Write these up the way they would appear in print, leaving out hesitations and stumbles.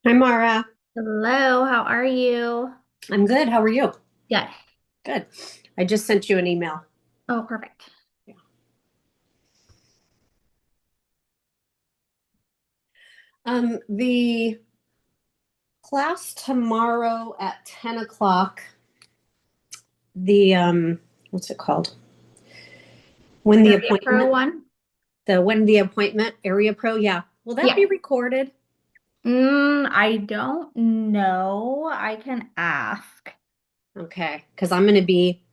Hi, Mara. Hello, how are you? I'm good. How are you? Good. Good. I just sent you an email. Oh, perfect. The class tomorrow at 10 o'clock, what's it called? When the Area Pro appointment, one? Area Pro, yeah. Will that Yeah. be recorded? I don't know. I can ask. Okay, because I'm going to be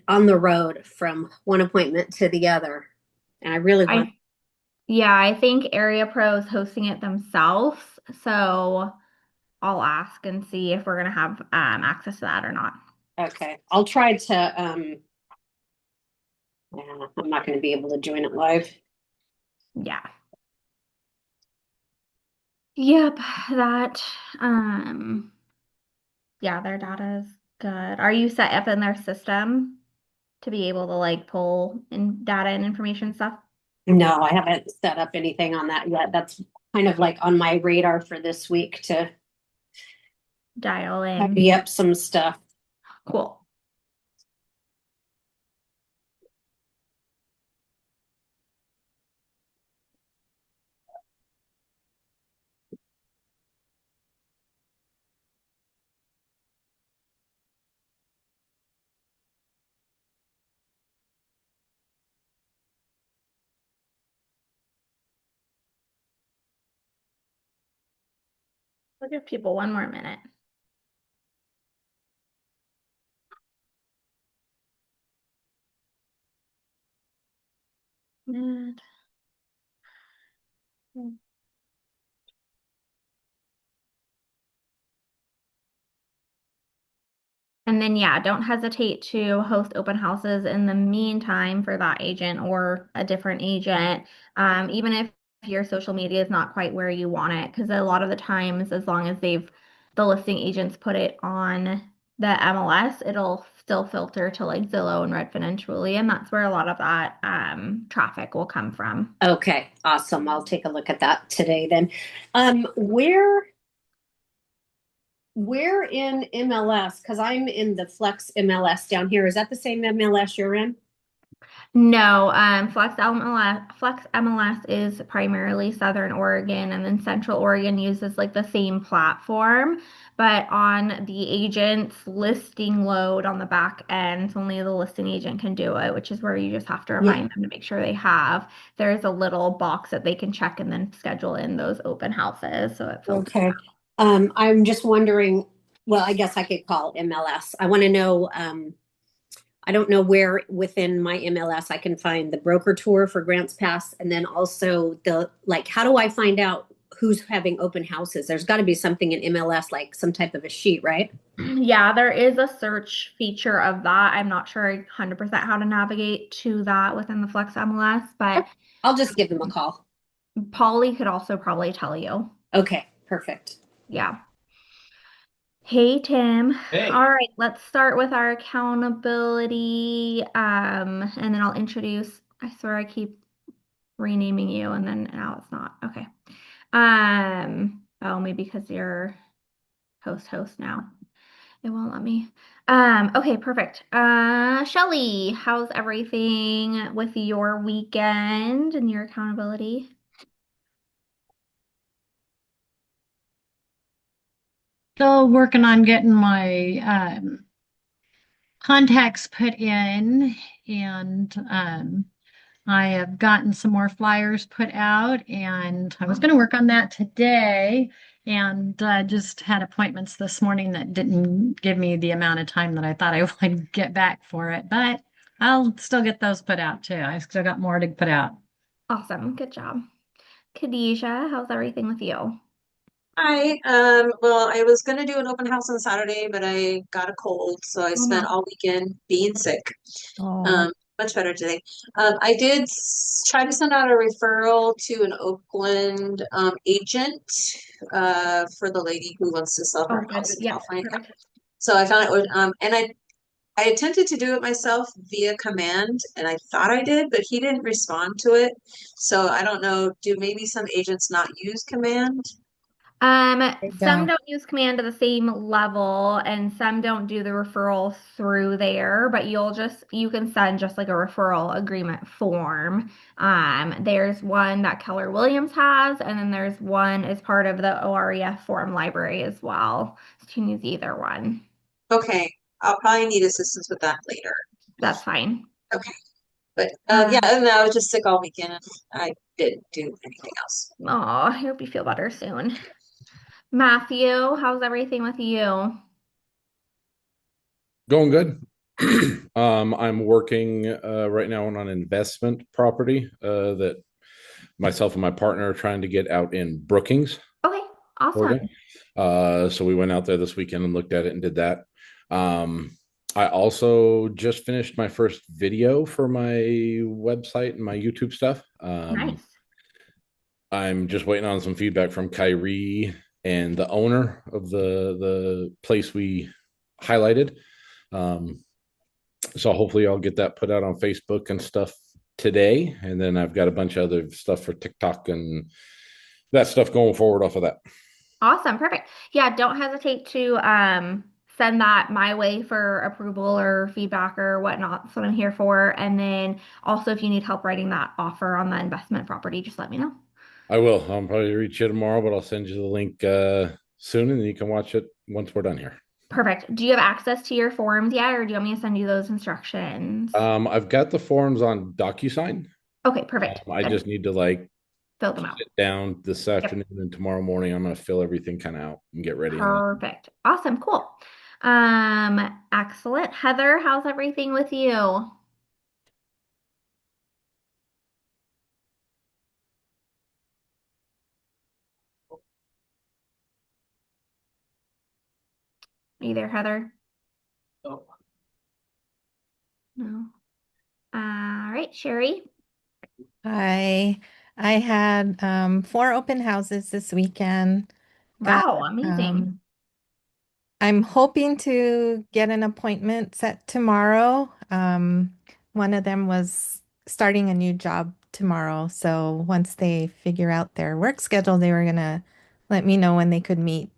on the road from one appointment to the other. And I really want, I Yeah, I think Area Pro is hosting it themselves, so I'll ask and see if we're gonna have access to that or not. okay. I'll try to, yeah, I'm not going to be able to join it live. Yeah. Yep, that yeah, their data is good. Are you set up in their system to be able to like pull in data and information stuff? No, I haven't set up anything on that yet. That's kind of like on my radar for this week to Dial in. tidy up some stuff. Cool. We'll give people one more minute. And then, yeah, don't hesitate to host open houses in the meantime for that agent or a different agent, even if your social media is not quite where you want it. Because a lot of the times, as long as the listing agents put it on the MLS, it'll still filter to like Zillow and Redfin and Trulia, and that's where a lot of that traffic will come from. Okay, awesome. I'll take a look at that today then. Where in MLS? Because I'm in the Flex MLS down here. Is that the same MLS you're in? No, Flex MLS is primarily Southern Oregon, and then Central Oregon uses like the same platform, but on the agent's listing load on the back end, only the listing agent can do it, which is where you just have to Yeah. remind them to make sure they have. There's a little box that they can check and then schedule in those open houses, so it filters. Okay. I'm just wondering, well, I guess I could call MLS. I want to know, I don't know where within my MLS I can find the broker tour for Grants Pass and then also like, how do I find out who's having open houses? There's got to be something in MLS, like some type of a sheet, right? Yeah, there is a search feature of that. I'm not sure 100% how to navigate to that within the Flex MLS, but I'll just give them a call. Polly could also probably tell you. Okay, perfect. Yeah. Hey, Tim. Hey. All right, let's start with our accountability. And then I'll introduce, I swear I keep renaming you and then now it's not. Okay. Oh, maybe because you're host now. It won't let me. Okay, perfect. Shelly, how's everything with your weekend and your accountability? Still working on getting my contacts put in, and I have gotten some more flyers put out, and I was going to work on that today, and just had appointments this morning that didn't give me the amount of time that I thought I would get back for it, but I'll still get those put out too. I still got more to put out. Awesome. Good job. Khadijah, how's everything with you? Hi. Well, I was gonna do an open house on Saturday, but I got a cold, so I Oh spent no. all weekend being sick. Oh, Um, Much better today. I did try to send out a referral to an Oakland agent for the lady who wants to sell Oh, her good. house in Yep, California. perfect. So I found it was and I attempted to do it myself via command, and I thought I did, but he didn't respond to it. So I don't know. Do maybe some agents not use command? They Some don't. don't use command to the same level and some don't do the referral through there, but you can send just like a referral agreement form. There's one that Keller Williams has, and then there's one as part of the OREF form library as well. So you can use either one. Okay, I'll probably need assistance with that later. That's fine. Okay, but yeah, Um, and I was just sick all weekend and I didn't do anything else. I hope you feel better soon. Matthew, how's everything with you? Going good. I'm working right now on an investment property that myself and my partner are trying to get out in Brookings, Okay, awesome. Oregon. So we went out there this weekend and looked at it and did that. Um, I also just finished my first video for my website and my YouTube stuff. Nice. I'm just waiting on some feedback from Kyrie and the owner of the place we highlighted. Um, so hopefully I'll get that put out on Facebook and stuff today. And then I've got a bunch of other stuff for TikTok and that stuff going forward off of that. Awesome. Perfect. Yeah, don't hesitate to send that my way for approval or feedback or whatnot. That's what I'm here for. And then also if you need help writing that offer on the investment property, just let me know. I will. I'll probably reach you tomorrow, but I'll send you the link soon and you can watch it once we're done here. Perfect. Do you have access to your forms yet, or do you want me to send you those instructions? I've got the forms on DocuSign. Okay, perfect. I Good. just need to like Fill them out. sit down this Yep. afternoon and tomorrow morning. I'm going to fill everything kind of out and get ready on it. Perfect. Awesome. Cool. Excellent. Heather, how's everything with you? Are you there, Heather? Oh, No. All right, Sherry. I had 4 open houses this weekend. Got Wow, amazing. I'm hoping to get an appointment set tomorrow. One of them was starting a new job tomorrow, so once they figure out their work schedule, they were gonna let me know when they could meet.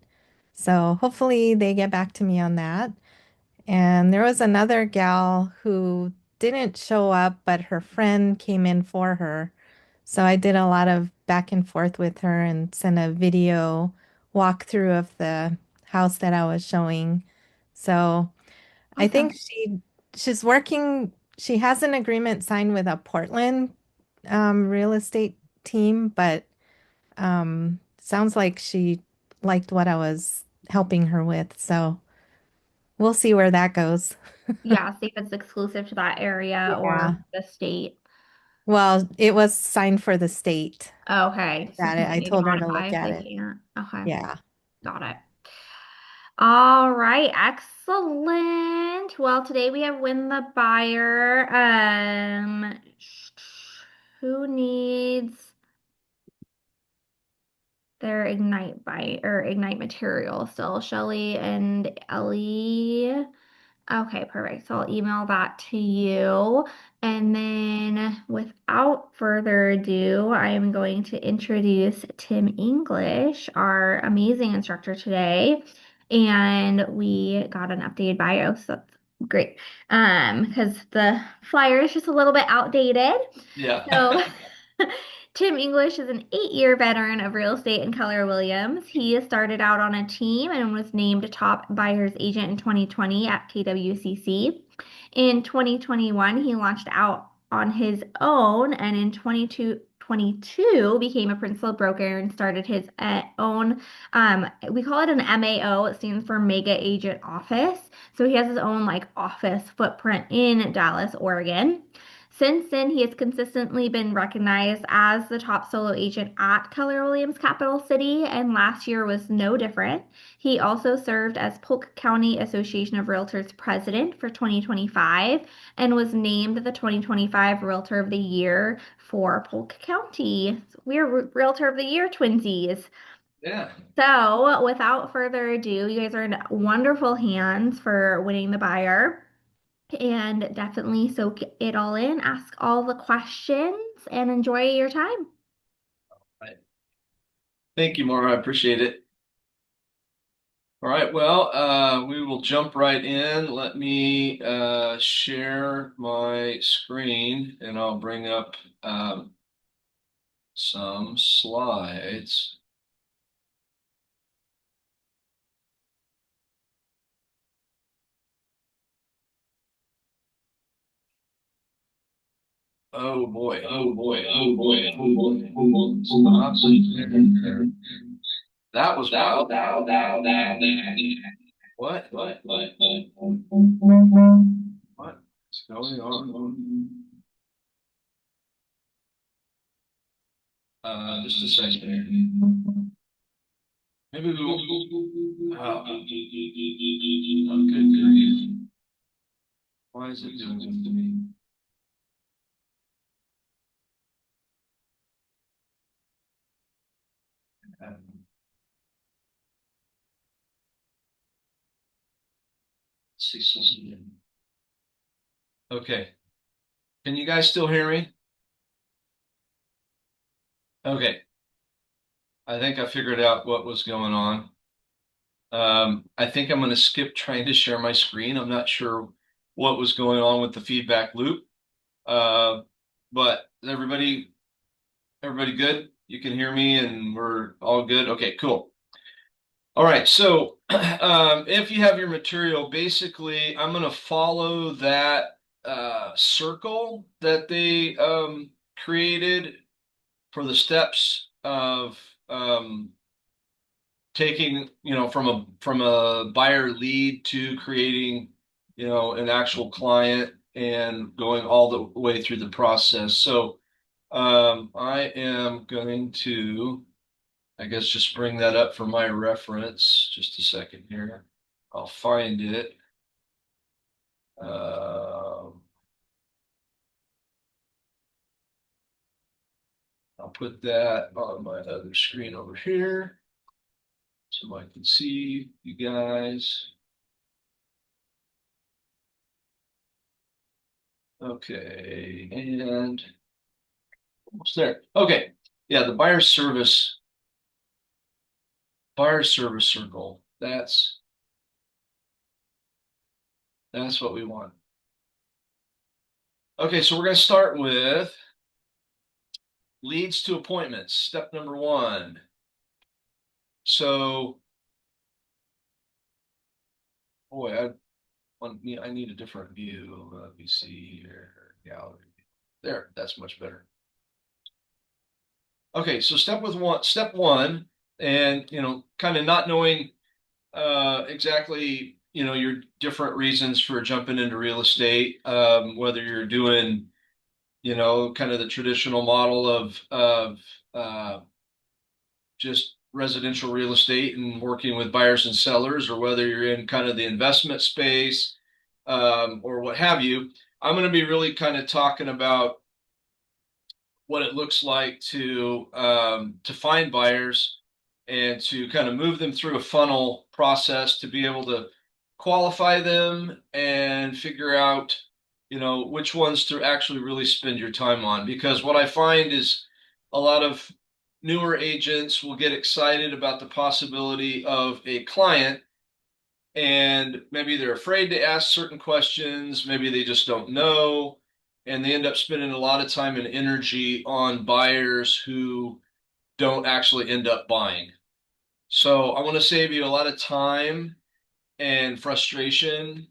So hopefully they get back to me on that. And there was another gal who didn't show up, but her friend came in for her. So I did a lot of back and forth with her and sent a video walkthrough of the house that I was showing. So I think Awesome. she's working, she has an agreement signed with a Portland real estate team, but sounds like she liked what I was helping her with. So we'll see where that goes. Yeah, see if it's exclusive to that area or Yeah. the state. Well, it was signed for the state. Okay, so Got it. can I maybe told her to modify look if at they it. can't. Okay, Yeah. got it. All right, excellent. Well, today we have Win the Buyer. Who needs their Ignite buy or Ignite material still? Shelly and Ellie. Okay, perfect. So I'll email that to you. And then without further ado, I am going to introduce Tim English, our amazing instructor today. And we got an updated bio, so that's great. Because the flyer is just a little bit outdated. yeah. So Tim English is an 8-year veteran of real estate in Keller Williams. He started out on a team and was named a top buyer's agent in 2020 at KWCC. In 2021, he launched out on his own and in 2022 became a principal broker and started his own, we call it an MAO. It stands for Mega Agent Office. So he has his own like office footprint in Dallas, Oregon. Since then, he has consistently been recognized as the top solo agent at Keller Williams Capital City, and last year was no different. He also served as Polk County Association of Realtors president for 2025 and was named the 2025 Realtor of the Year for Polk County. We're Realtor of the Year twinsies. Yeah. So, without further ado, you guys are in wonderful hands for winning the buyer. And definitely soak it all in, ask all the questions, and enjoy your time. Right. Thank you, Maura. I appreciate it. All right, well, we will jump right in. Let me share my screen and I'll bring up some slides. Oh boy, oh boy, oh boy, oh boy, oh boy. Stop. That was wild. What's going on? Just a second. Maybe we will. Oh, good grief. Why is it doing this to me? See something. Okay. Can you guys still hear me? Okay. I think I figured out what was going on. I think I'm going to skip trying to share my screen. I'm not sure what was going on with the feedback loop. But everybody good? You can hear me and we're all good? Okay, cool. All right, so if you have your material, basically I'm going to follow that circle that they created for the steps of taking, from a buyer lead to creating, an actual client and going all the way through the process. So I am going to, I guess, just bring that up for my reference. Just a second here. I'll find it. I'll put that on my other screen over here so I can see you guys. Okay, and almost there. Okay, yeah, the buyer service circle. That's what we want. Okay, so we're going to start with leads to appointments. Step number 1. So, boy, I need a different view. Let me see here. Gallery. There, that's much better. Okay, so step 1, and kind of not knowing exactly your different reasons for jumping into real estate, whether you're doing kind of the traditional model of just residential real estate and working with buyers and sellers, or whether you're in kind of the investment space, or what have you. I'm going to be really kind of talking about what it looks like to find buyers and to kind of move them through a funnel process to be able to qualify them and figure out which ones to actually really spend your time on. Because what I find is a lot of newer agents will get excited about the possibility of a client, and maybe they're afraid to ask certain questions, maybe they just don't know, and they end up spending a lot of time and energy on buyers who don't actually end up buying. So I want to save you a lot of time and frustration,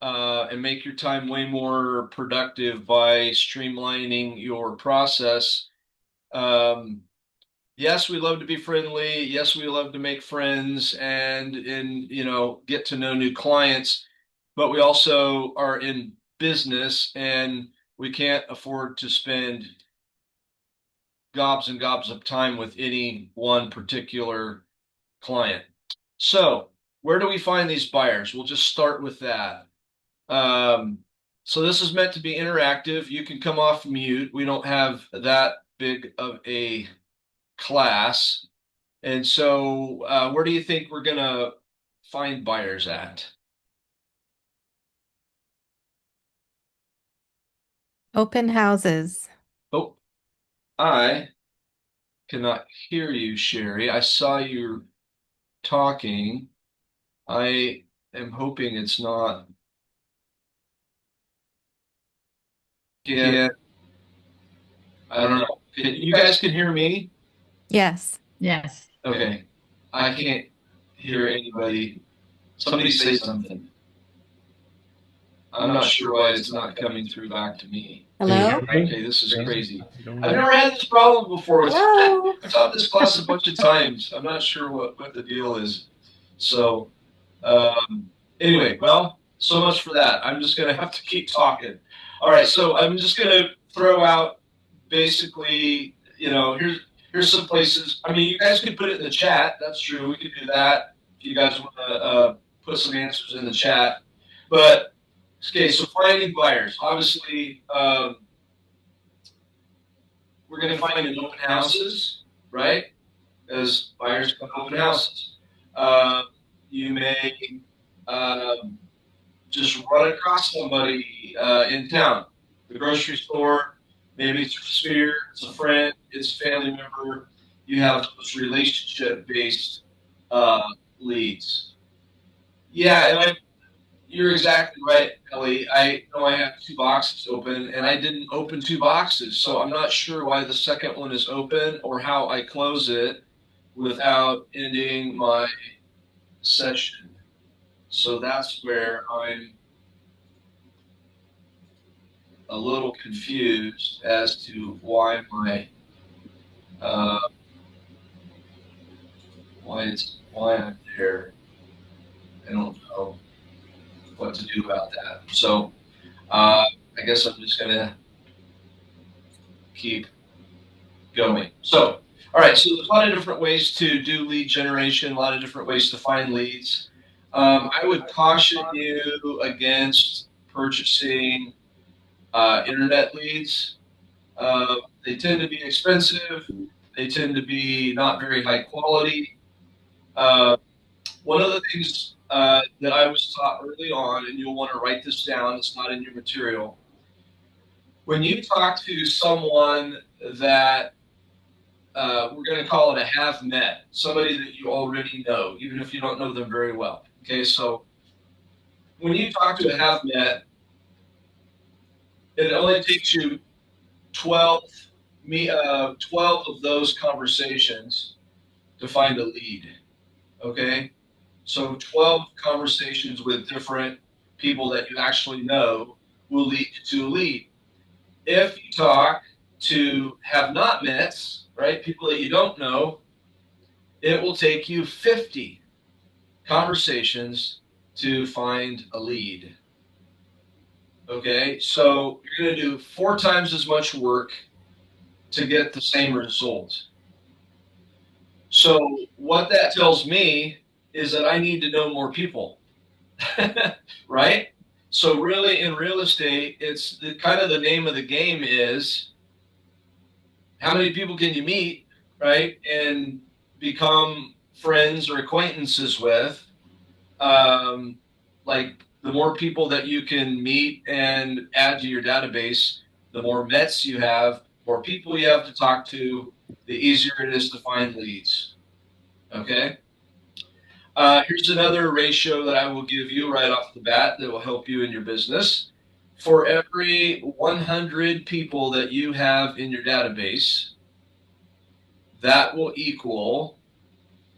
and make your time way more productive by streamlining your process. Yes, we love to be friendly. Yes, we love to make friends and get to know new clients, but we also are in business and we can't afford to spend gobs and gobs of time with any one particular client. So, where do we find these buyers? We'll just start with that. So this is meant to be interactive. You can come off mute. We don't have that big of a class. And so, where do you think we're going to find buyers at? Open houses. Oh, I cannot hear you, Sherry. I saw you talking. I am hoping it's not. Yeah, I don't know. You guys can hear me? Yes. Yes. Okay. I can't hear anybody. Somebody say something. I'm not sure why it's not coming through back to me. Hello? Okay, this is crazy. I've never had this problem before. Hello? I've taught this class a bunch of times. I'm not sure what the deal is. So, anyway, well, so much for that. I'm just going to have to keep talking. All right, so I'm just going to throw out basically, here's some places. I mean, you guys could put it in the chat. That's true. We could do that if you guys want to put some answers in the chat. But okay, so finding buyers. Obviously, we're going to find in open houses, right? As buyers come to open houses. You may just run across somebody in town, the grocery store, maybe it's a sphere, it's a friend, it's a family member. You have those relationship-based leads. Yeah, and you're exactly right, Ellie. I know I have 2 boxes open, and I didn't open 2 boxes, so I'm not sure why the second one is open or how I close it without ending my session. So that's where I'm a little confused as to why why I'm there. I don't know what to do about that. So I guess I'm just gonna keep going. So all right, so there's a lot of different ways to do lead generation, a lot of different ways to find leads. I would caution you against purchasing internet leads. They tend to be expensive. They tend to be not very high quality. One of the things that I was taught early on, and you'll want to write this down, it's not in your material. When you talk to someone that we're going to call it a have met, somebody that you already know, even if you don't know them very well. Okay, so when you talk to a have met, it only takes you 12 of those conversations to find a lead. Okay, so 12 conversations with different people that you actually know will lead to a lead. If you talk to have not met, right, people that you don't know, it will take you 50 conversations to find a lead. Okay, so you're going to do 4 times as much work to get the same result. So what that tells me is that I need to know more people, right? So really in real estate, it's kind of the name of the game is how many people can you meet, right? And become friends or acquaintances with. Like the more people that you can meet and add to your database, the more Mets you have, more people you have to talk to, the easier it is to find leads. Okay. Here's another ratio that I will give you right off the bat that will help you in your business. For every 100 people that you have in your database, that will equal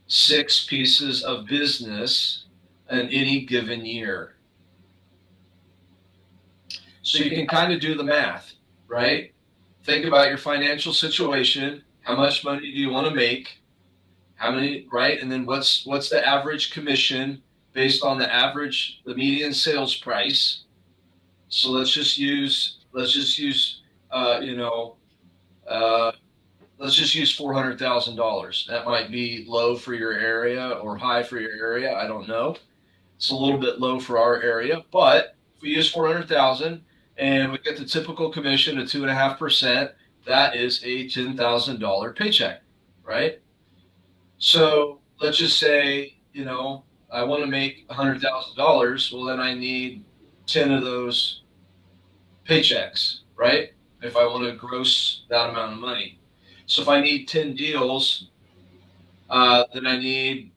6 pieces of business in any given year. So you can kind of do the math, right? Think about your financial situation. How much money do you want to make? How many, right? And then what's the average commission based on the median sales price? So let's just use $400,000. That might be low for your area or high for your area. I don't know. It's a little bit low for our area, but if we use 400,000 and we get the typical commission of 2.5%, that is a $10,000 paycheck, right? So let's just say, I want to make $100,000. Well, then I need 10 of those paychecks, right? If I want to gross that amount of money. So if I need 10 deals, then I need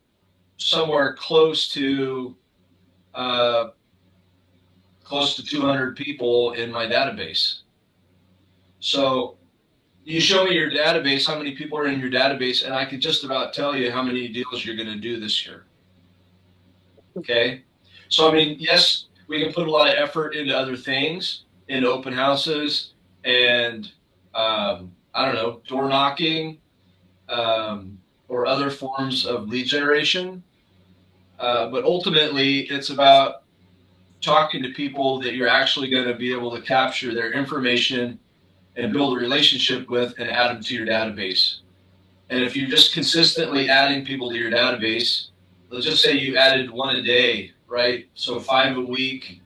somewhere close to 200 people in my database. So you show me your database, how many people are in your database, and I can just about tell you how many deals you're going to do this year. Okay. So, I mean, yes, we can put a lot of effort into other things, into open houses and, I don't know, door knocking, or other forms of lead generation. But ultimately, it's about talking to people that you're actually going to be able to capture their information and build a relationship with and add them to your database. And if you're just consistently adding people to your database, let's just say you added one a day, right? So 5 a week,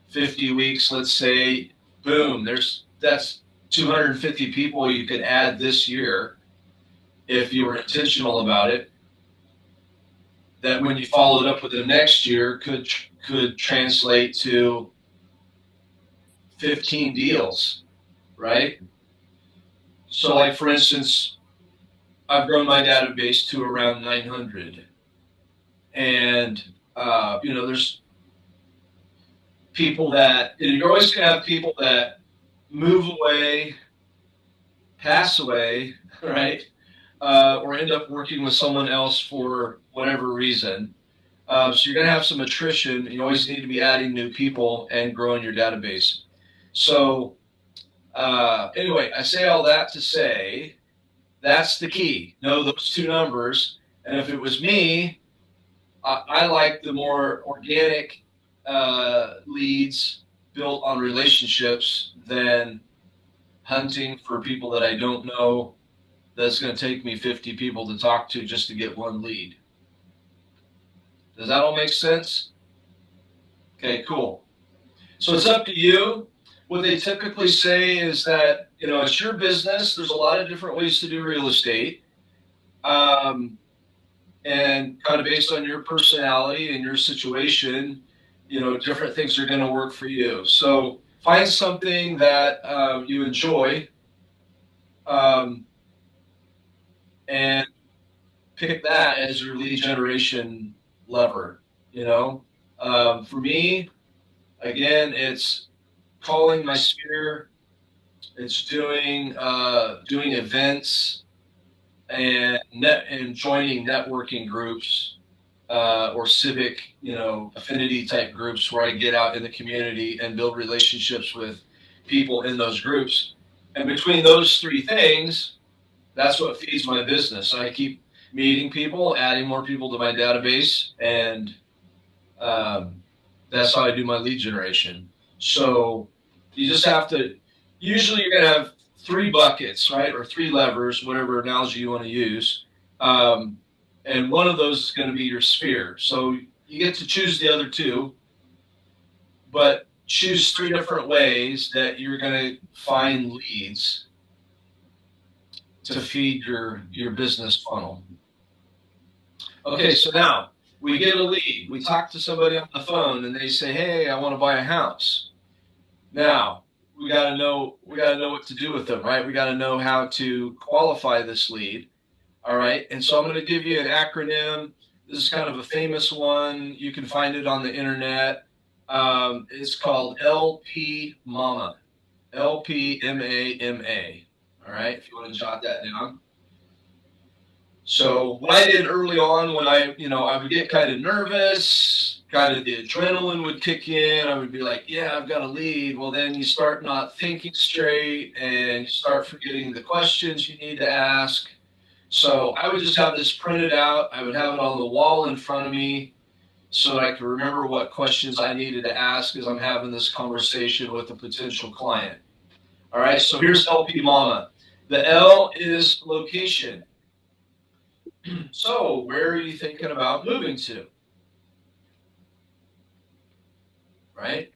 50 weeks, let's say, boom, that's 250 people you could add this year if you were intentional about it. That when you followed up with them next year could translate to 15 deals, right? So like for instance, I've grown my database to around 900. And, there's people that, you're always going to have people that move away, pass away, right? Or end up working with someone else for whatever reason. So you're going to have some attrition. You always need to be adding new people and growing your database. So anyway, I say all that to say that's the key. Know those two numbers. And if it was me, I like the more organic leads built on relationships than hunting for people that I don't know. That's going to take me 50 people to talk to just to get one lead. Does that all make sense? Okay, cool. So it's up to you. What they typically say is that, it's your business. There's a lot of different ways to do real estate. And kind of based on your personality and your situation, different things are going to work for you. So find something that you enjoy, and pick that as your lead generation lever. For me, again, it's calling my sphere. It's doing events and joining networking groups, or civic, affinity type groups where I get out in the community and build relationships with people in those groups. And between those three things, that's what feeds my business. I keep meeting people, adding more people to my database, and that's how I do my lead generation. So you just have to, usually you're going to have 3 buckets, right? Or 3 levers, whatever analogy you want to use. And one of those is going to be your sphere. So you get to choose the other 2, but choose 3 different ways that you're going to find leads to feed your business funnel. Okay, so now we get a lead. We talk to somebody on the phone and they say, "Hey, I want to buy a house." Now, we got to know what to do with them, right? We got to know how to qualify this lead. All right. And so I'm going to give you an acronym. This is kind of a famous one. You can find it on the internet. It's called LP Mama. LPMAMA. All right. If you want to jot that down. So what I did early on when I would get kind of nervous, kind of the adrenaline would kick in. I would be like, yeah, I've got a lead. Well, then you start not thinking straight and you start forgetting the questions you need to ask. So I would just have this printed out. I would have it on the wall in front of me so that I could remember what questions I needed to ask as I'm having this conversation with a potential client. All right, so here's LP Mama. The L is location. So where are you thinking about moving to? Right?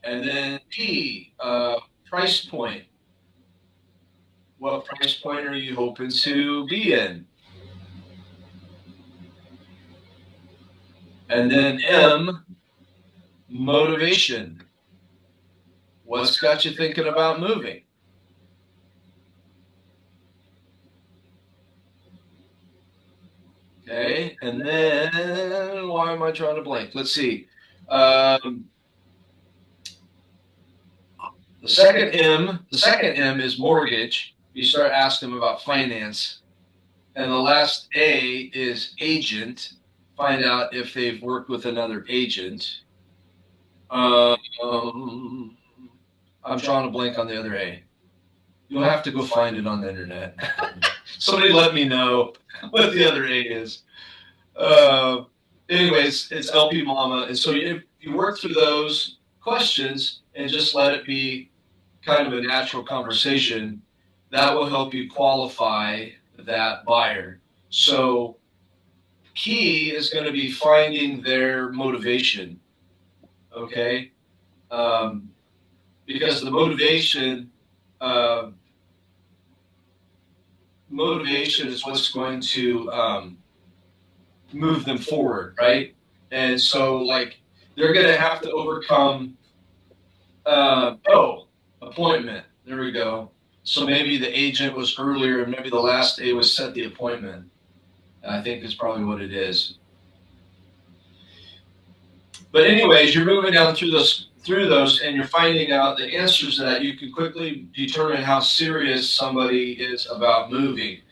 And then P, price point. What price point are you hoping to be in? And then M, motivation. What's got you thinking about moving? And then why am I drawing a blank? Let's see. The second M is mortgage. You start asking them about finance. And the last A is agent. Find out if they've worked with another agent. I'm drawing a blank on the other A. You'll have to go find it on the internet. Somebody let me know what the other A is. Anyways, it's LP Mama. And so if you work through those questions and just let it be kind of a natural conversation, that will help you qualify that buyer. So key is going to be finding their motivation. Okay. Because the motivation is what's going to move them forward, right? And so, like, they're going to have to overcome appointment. There we go. So maybe the agent was earlier, and maybe the last A was set the appointment. I think is probably what it is. But anyways, you're moving down through those, and you're finding out the answers to that. You can quickly determine how serious somebody is about moving.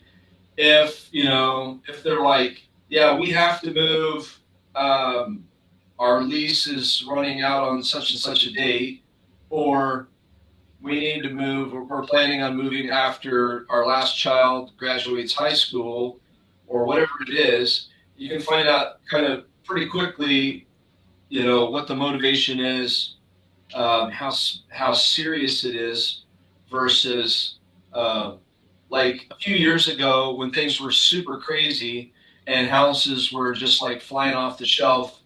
If they're like, yeah, we have to move. Our lease is running out on such and such a date, or we need to move, or we're planning on moving after our last child graduates high school, or whatever it is, you can find out kind of pretty quickly, what the motivation is, how serious it is versus like a few years ago when things were super crazy and houses were just like flying off the shelf.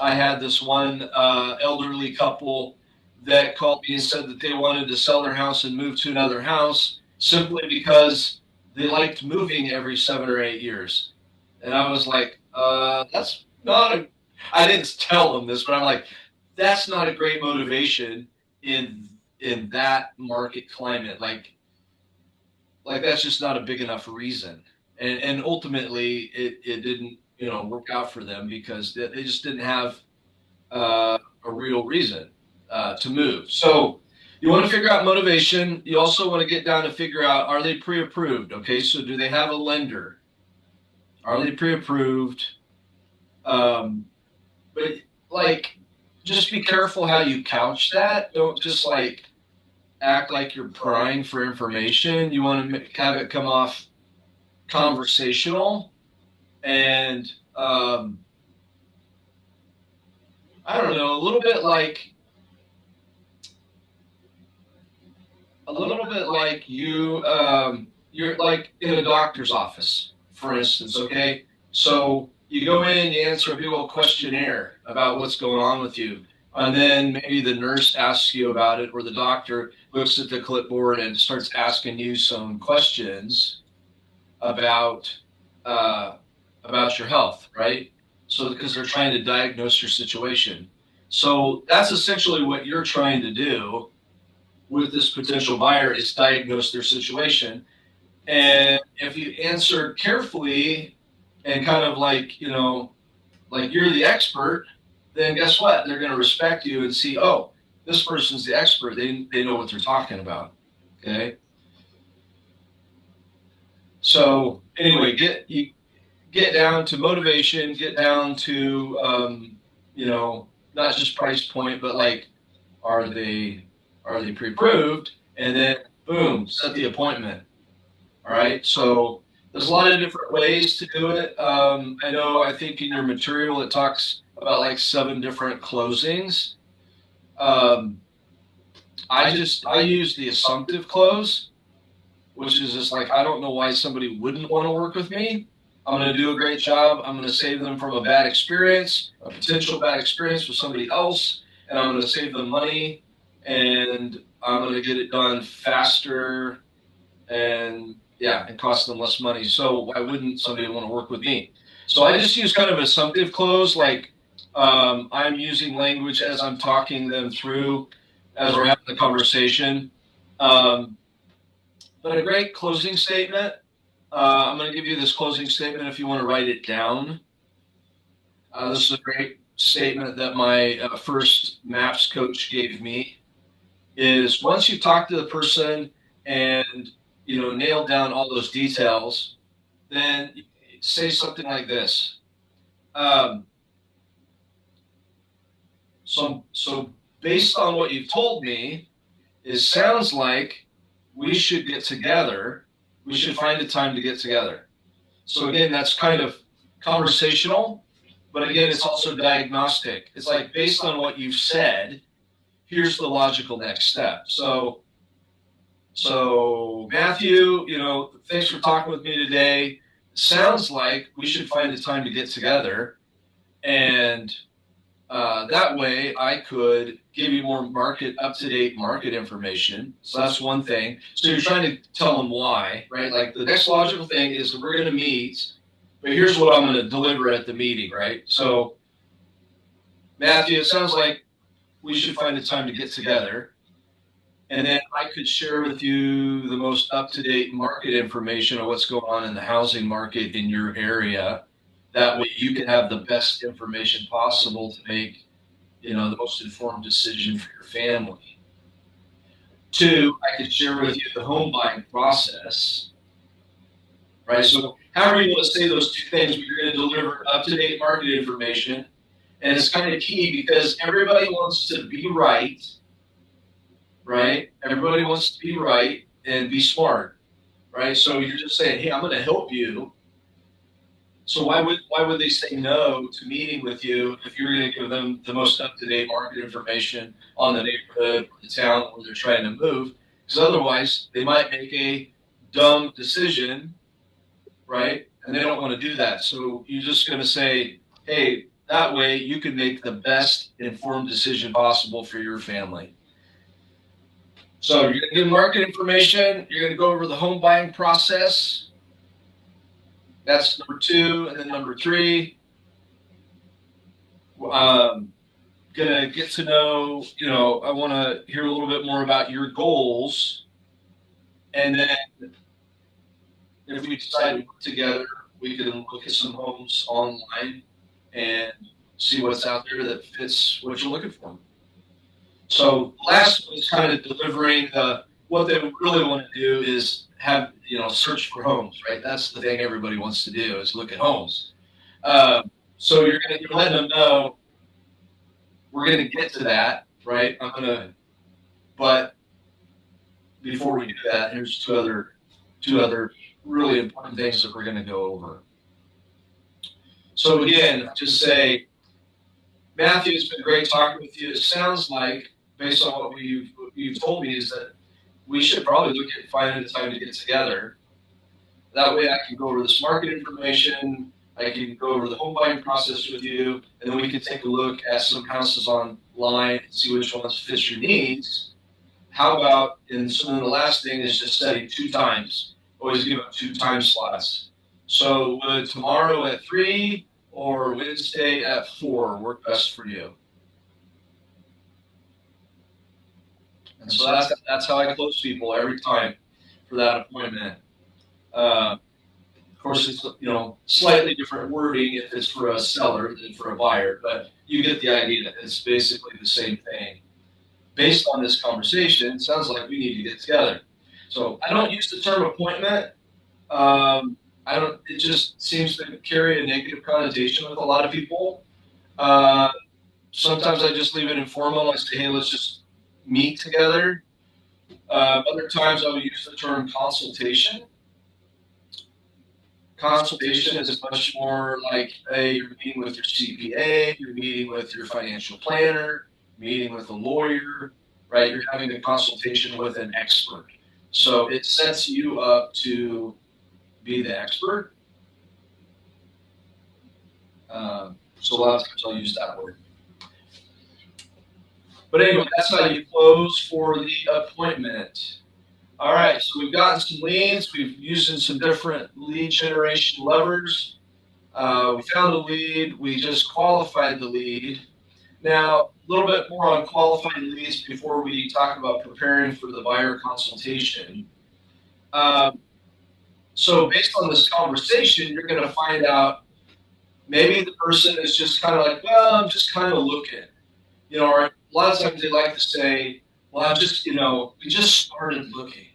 I had this one elderly couple that called me and said that they wanted to sell their house and move to another house simply because they liked moving every 7 or 8 years. And I was like, that's not I didn't tell them this, but I'm like, that's not a great motivation in that market climate. Like that's just not a big enough reason. And ultimately it didn't, work out for them because they just didn't have a real reason to move. So you want to figure out motivation. You also want to get down to figure out, are they pre-approved? Okay, so do they have a lender? Are they pre-approved? But like, just be careful how you couch that. Don't just like act like you're prying for information. You want to have it come off conversational and I don't know, a little bit like you're like in a doctor's office, for instance. Okay, so you go in, you answer a big old questionnaire about what's going on with you, and then maybe the nurse asks you about it, or the doctor looks at the clipboard and starts asking you some questions about your health, right? So because they're trying to diagnose your situation. So that's essentially what you're trying to do with this potential buyer, is diagnose their situation. And if you answer carefully and kind of like, like you're the expert, then guess what? They're going to respect you and see, oh, this person's the expert. They know what they're talking about. Okay. So anyway, get down to motivation, get down to, not just price point, but like, are they pre-approved? And then boom, set the appointment. All right. So there's a lot of different ways to do it. I think in your material, it talks about like 7 different closings. I use the assumptive close, which is just like, I don't know why somebody wouldn't want to work with me. I'm going to do a great job. I'm going to save them from a bad experience, a potential bad experience with somebody else, and I'm going to save them money, and I'm going to get it done faster and cost them less money. So why wouldn't somebody want to work with me? So I just use kind of assumptive close, like I'm using language as I'm talking them through, as we're having the conversation. But a great closing statement. I'm going to give you this closing statement if you want to write it down. This is a great statement that my first MAPS coach gave me, is once you talk to the person and, nail down all those details, then say something like this. So based on what you've told me, it sounds like we should get together. We should find a time to get together. So again, that's kind of conversational, but again, it's also diagnostic. It's like, based on what you've said, here's the logical next step. So Matthew, thanks for talking with me today. Sounds like we should find a time to get together, and that way I could give you more up-to-date market information. So that's one thing. So you're trying to tell them why, right? Like, the next logical thing is we're going to meet, but here's what I'm going to deliver at the meeting, right? So Matthew, it sounds like we should find a time to get together. And then I could share with you the most up-to-date market information of what's going on in the housing market in your area. That way you can have the best information possible to make, the most informed decision for your family. 2, I could share with you the home buying process, right? So however you want to say those 2 things, but you're going to deliver up-to-date market information. And it's kind of key because everybody wants to be right? Everybody wants to be right and be smart, right? So you're just saying, hey, I'm going to help you. So why would they say no to meeting with you if you're going to give them the most up-to-date market information on the neighborhood or the town where they're trying to move? Because otherwise they might make a dumb decision, right? And they don't want to do that. So you're just going to say, hey, that way you can make the best informed decision possible for your family. So you're going to give market information. You're going to go over the home buying process. That's number 2. And then number 3, going to get to know, I want to hear a little bit more about your goals. And then if we decide to work together, we can look at some homes online and see what's out there that fits what you're looking for. So last one is kind of delivering what they really want to do is have, search for homes, right? That's the thing everybody wants to do, is look at homes. So you're letting them know we're going to get to that, right? But before we do that, here's two other really important things that we're going to go over. So again, just say, Matthew, it's been great talking with you. It sounds like, based on what you've told me, is that we should probably look at finding a time to get together. That way I can go over this market information, I can go over the home buying process with you, and then we can take a look at some houses online and see which ones fit your needs. How about, and so then the last thing is just setting 2 times. Always give up 2 time slots. So would tomorrow at 3 or Wednesday at 4 work best for you? And so that's how I close people every time for that appointment. Of course, it's slightly different wording if it's for a seller than for a buyer, but you get the idea that it's basically the same thing. Based on this conversation, it sounds like we need to get together. So I don't use the term appointment. It just seems to carry a negative connotation with a lot of people. Sometimes I just leave it informal. I say, hey, let's just meet together. Other times I will use the term consultation. Consultation is much more like, hey, you're meeting with your CPA, you're meeting with your financial planner, meeting with a lawyer, right? You're having a consultation with an expert. So it sets you up to be the expert. So a lot of times I'll use that word. But anyway, that's how you close for the appointment. All right, so we've gotten some leads. We've used some different lead generation levers. We found a lead. We just qualified the lead. Now, a little bit more on qualifying leads before we talk about preparing for the buyer consultation. So based on this conversation, you're going to find out maybe the person is just kind of like, well, I'm just kind of looking, or a lot of times they like to say, well, I'm just, we just started looking.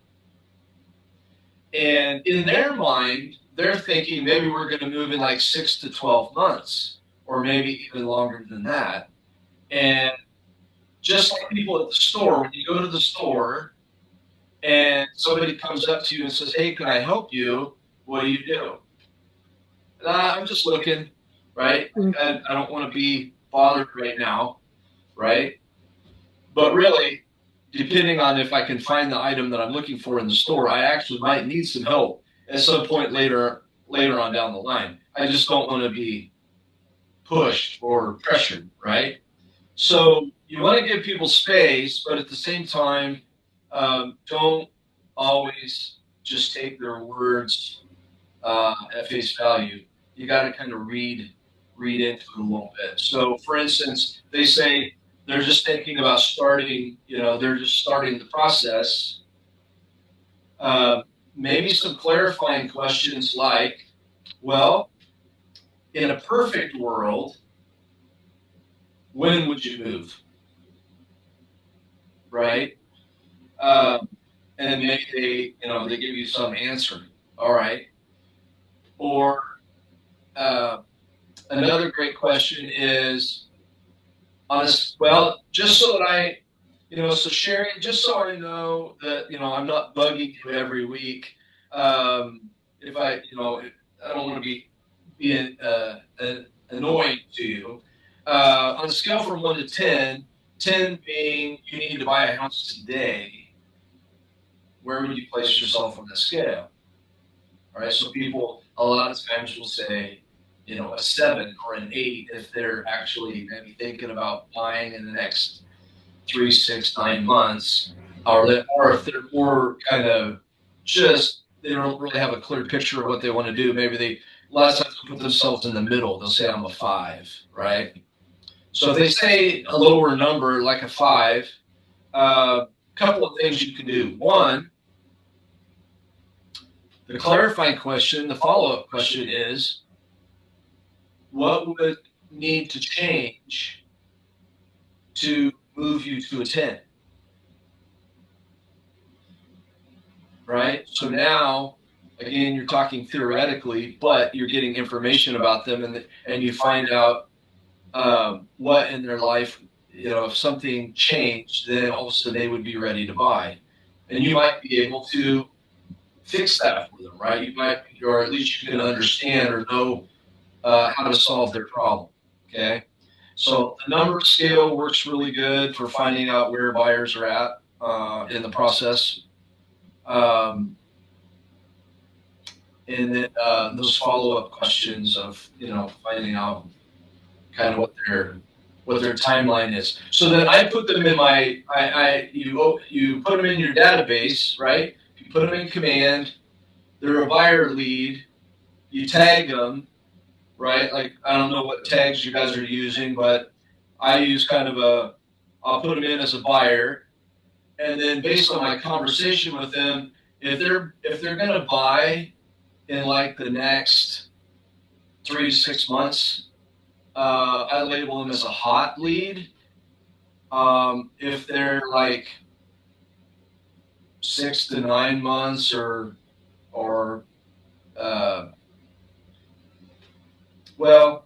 And in their mind, they're thinking maybe we're going to move in like 6 to 12 months, or maybe even longer than that. And just like people at the store, when you go to the store and somebody comes up to you and says, hey, can I help you? What do you do? I'm just looking, right? I don't want to be bothered right now, right? But really, depending on if I can find the item that I'm looking for in the store, I actually might need some help at some point later on down the line. I just don't want to be pushed or pressured, right? So you want to give people space, but at the same time, don't always just take their words at face value. You got to kind of read into it a little bit. So, for instance, they say they're just thinking about starting. They're just starting the process. Maybe some clarifying questions like, well, in a perfect world, when would you move? Right? And then maybe they give you some answer. All right. Or another great question is, well, just so that so Sherry, just so I know that, I'm not bugging you every week. If I don't want to be annoying to you. On a scale from 1 to 10, 10 being you need to buy a house today, where would you place yourself on the scale? All right, so people a lot of times will say, a 7 or an 8 if they're actually maybe thinking about buying in the next 3, 6, 9 months, or if they're more kind of just they don't really have a clear picture of what they want to do. Maybe a lot of times put themselves in the middle. They'll say I'm a 5, right? So if they say a lower number like a 5, couple of things you can do. One, the clarifying question, the follow-up question is, what would need to change to move you to a 10? Right? So now, again, you're talking theoretically, but you're getting information about them, and you find out what in their life, if something changed, then also they would be ready to buy. And you might be able to fix that for them, right? You might, or at least you can understand or know how to solve their problem. Okay. So the number scale works really good for finding out where buyers are at in the process. And then those follow-up questions of, finding out kind of what their timeline is. So then I put them in you put them in your database, right? You put them in command. They're a buyer lead. You tag them, right? Like, I don't know what tags you guys are using, but I use I'll put them in as a buyer. And then based on my conversation with them, if they're going to buy in like the next 3 to 6 months, I label them as a hot lead. If they're like 6 to 9 months or well,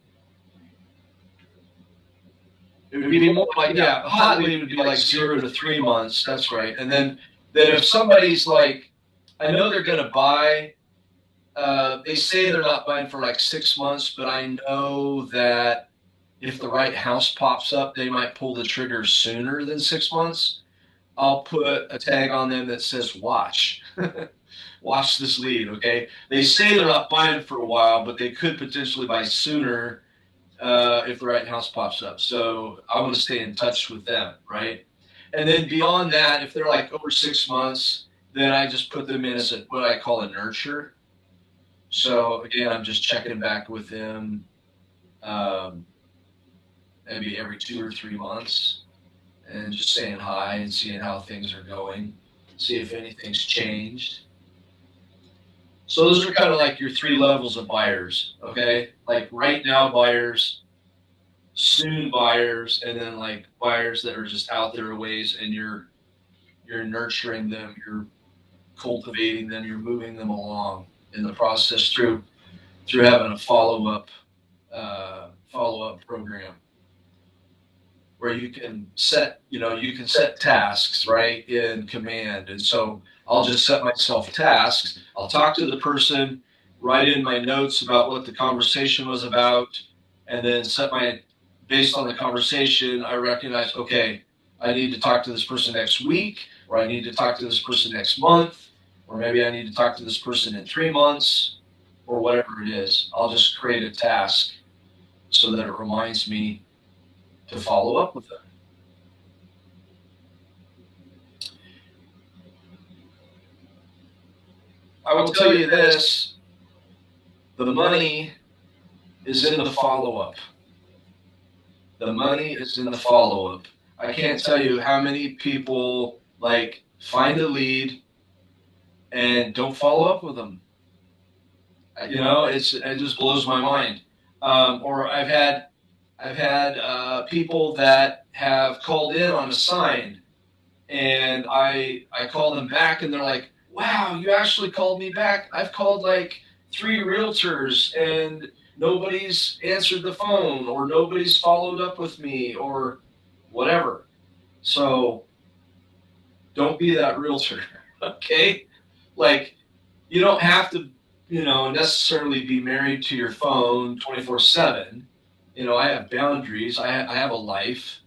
it would be more like, a hot lead would be like 0 to 3 months. That's right. And then if somebody's like, I know they're going to buy, they say they're not buying for like 6 months, but I know that if the right house pops up, they might pull the trigger sooner than 6 months. I'll put a tag on them that says watch. Watch this lead, okay? They say they're not buying for a while, but they could potentially buy sooner if the right house pops up. So I want to stay in touch with them, right? And then beyond that, if they're like over 6 months, then I just put them in as what I call a nurture. So again, I'm just checking back with them maybe every 2 or 3 months and just saying hi and seeing how things are going, see if anything's changed. So those are kind of like your 3 levels of buyers, okay? Like right now buyers, soon buyers, and then like buyers that are just out there a ways, and you're nurturing them, you're cultivating them, you're moving them along in the process through having a follow up program where you can set tasks right in command. And so I'll just set myself tasks. I'll talk to the person, write in my notes about what the conversation was about, and then based on the conversation, I recognize, okay, I need to talk to this person next week, or I need to talk to this person next month, or maybe I need to talk to this person in 3 months, or whatever it is. I'll just create a task so that it reminds me to follow up with them. I will tell you this, the money is in the follow-up. The money is in the follow-up. I can't tell you how many people like find a lead and don't follow up with them. You know, it just blows my mind. Or I've had people that have called in on a sign, and I call them back, and they're like, "Wow, you actually called me back. I've called like 3 realtors, and nobody's answered the phone, or nobody's followed up with me, or whatever." So don't be that realtor, okay? Like, you don't have to, necessarily be married to your phone 24/7. I have boundaries. I have a life,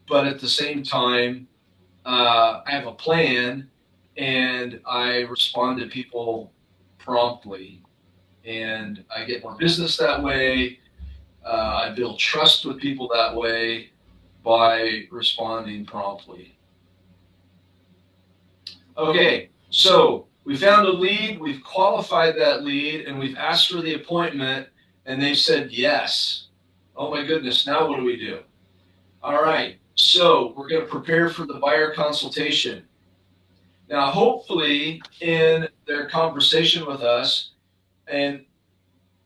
but at the same time, I have a plan, and I respond to people promptly, and I get more business that way. I build trust with people that way by responding promptly. Okay, so we found a lead, we've qualified that lead, and we've asked for the appointment, and they said yes. Oh my goodness, now what do we do? All right, so we're going to prepare for the buyer consultation. Now, hopefully, in their conversation with us, and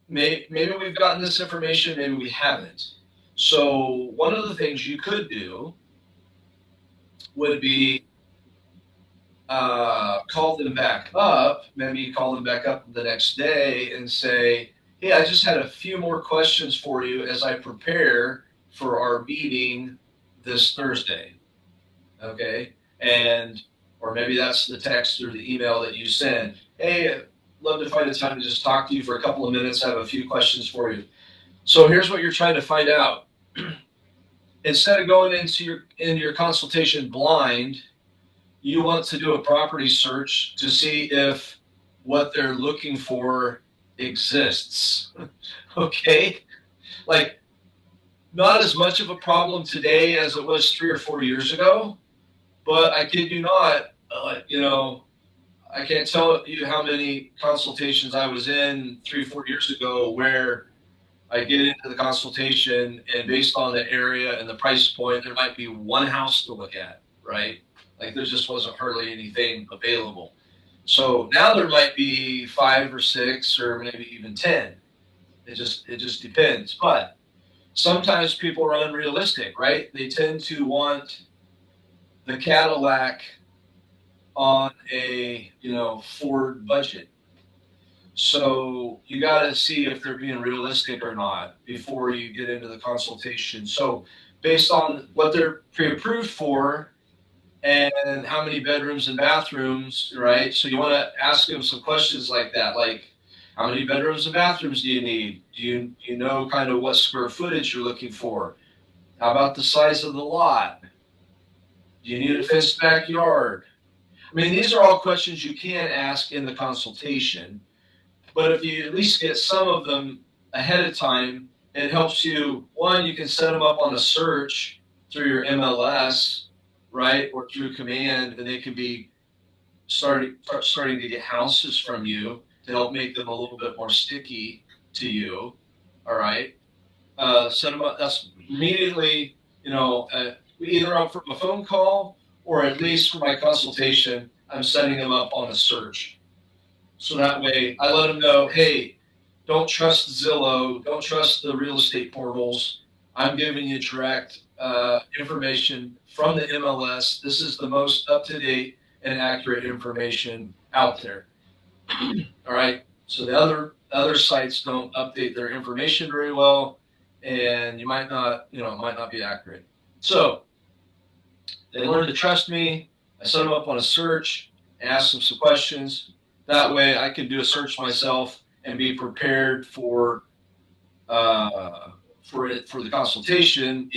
maybe we've gotten this information, maybe we haven't. So one of the things you could do would be call them back up. Maybe you call them back up the next day and say, "Hey, I just had a few more questions for you as I prepare for our meeting this Thursday." Okay, or maybe that's the text or the email that you send. "Hey, I'd love to find a time to just talk to you for a couple of minutes. I have a few questions for you." So here's what you're trying to find out. Instead of going into your consultation blind, you want to do a property search to see if what they're looking for exists. Okay? Like, not as much of a problem today as it was 3 or 4 years ago, but I kid you not, I can't tell you how many consultations I was in 3 or 4 years ago where I get into the consultation, and based on the area and the price point, there might be one house to look at, right? Like, there just wasn't hardly anything available. So now there might be 5 or 6 or maybe even 10. It just depends. But sometimes people are unrealistic, right? They tend to want the Cadillac on a Ford budget. So you got to see if they're being realistic or not before you get into the consultation. So based on what they're pre-approved for and how many bedrooms and bathrooms, right? So you want to ask them some questions like that, like, how many bedrooms and bathrooms do you need? Do you know kind of what square footage you're looking for? How about the size of the lot? Do you need a fenced backyard? I mean, these are all questions you can ask in the consultation, but if you at least get some of them ahead of time, it helps you. One, you can set them up on a search through your MLS, right, or through command, and they can be starting to get houses from you to help make them a little bit more sticky to you. All right, set them up. That's immediately, either up from a phone call or at least for my consultation, I'm setting them up on a search. So that way I let them know, hey, don't trust Zillow, don't trust the real estate portals. I'm giving you direct information from the MLS. This is the most up-to-date and accurate information out there. All right. So the other sites don't update their information very well, and you might not, it might not be accurate. So they learn to trust me. I set them up on a search, ask them some questions. That way, I can do a search myself and be prepared for the consultation.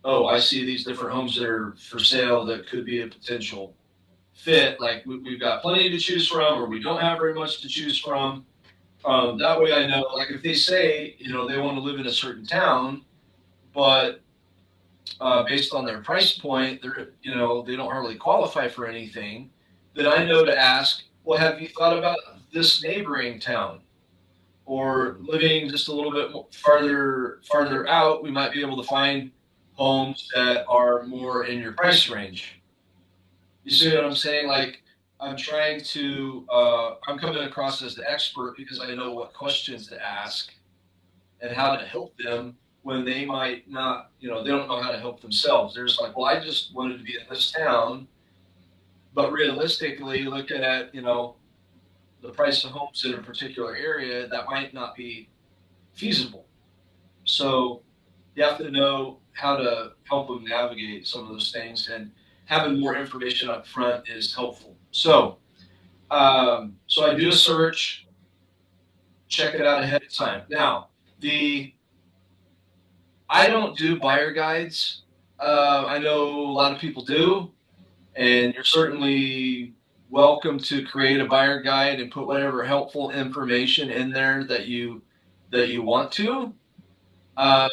I see these different homes that are for sale that could be a potential fit. Like we've got plenty to choose from, or we don't have very much to choose from. That way, I know, like if they say they want to live in a certain town, but based on their price point, they don't hardly qualify for anything. Then I know to ask, well, have you thought about this neighboring town? Or living just a little bit farther out, we might be able to find homes that are more in your price range. You see what I'm saying? Like I'm trying to, I'm coming across as the expert because I know what questions to ask and how to help them when they might not, they don't know how to help themselves. They're just like, well, I just wanted to be in this town. But realistically, looking at, the price of homes in a particular area, that might not be feasible. So you have to know how to help them navigate some of those things, and having more information up front is helpful. So, so I do a search, check it out ahead of time. Now, I don't do buyer guides. I know a lot of people do, and you're certainly welcome to create a buyer guide and put whatever helpful information in there that you want to. I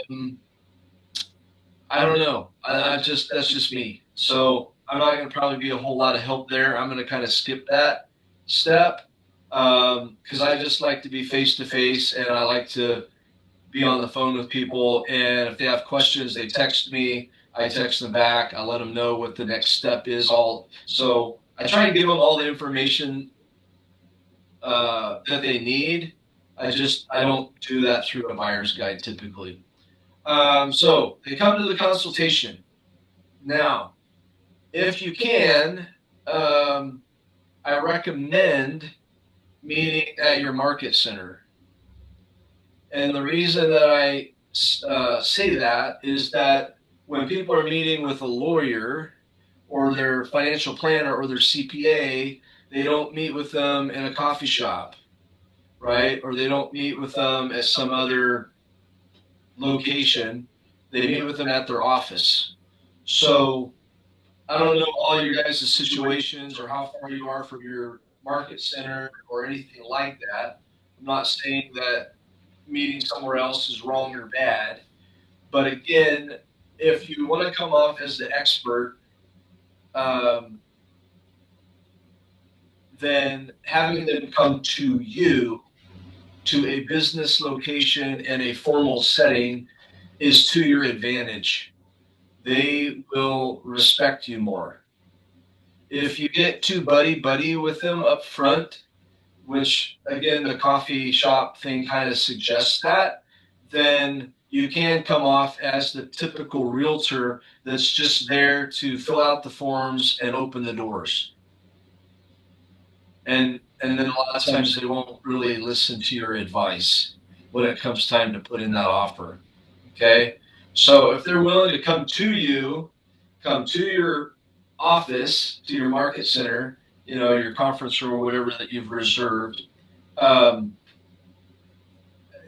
don't know. That's just me. So I'm not going to probably be a whole lot of help there. I'm going to kind of skip that step because I just like to be face to face, and I like to be on the phone with people. And if they have questions, they text me. I text them back. I let them know what the next step is. So I try and give them all the information that they need. I don't do that through a buyer's guide typically. So they come to the consultation. Now, if you can, I recommend meeting at your market center. And the reason that I say that is that when people are meeting with a lawyer or their financial planner or their CPA, they don't meet with them in a coffee shop, right? Or they don't meet with them at some other location. They meet with them at their office. So I don't know all your guys' situations or how far you are from your market center or anything like that. I'm not saying that meeting somewhere else is wrong or bad. But again, if you want to come off as the expert, then having them come to you to a business location in a formal setting is to your advantage. They will respect you more. If you get too buddy with them up front, which again, the coffee shop thing kind of suggests that, then you can come off as the typical realtor that's just there to fill out the forms and open the doors. And then a lot of times they won't really listen to your advice when it comes time to put in that offer. Okay. So if they're willing to come to you, come to your office, to your market center, your conference room or whatever that you've reserved,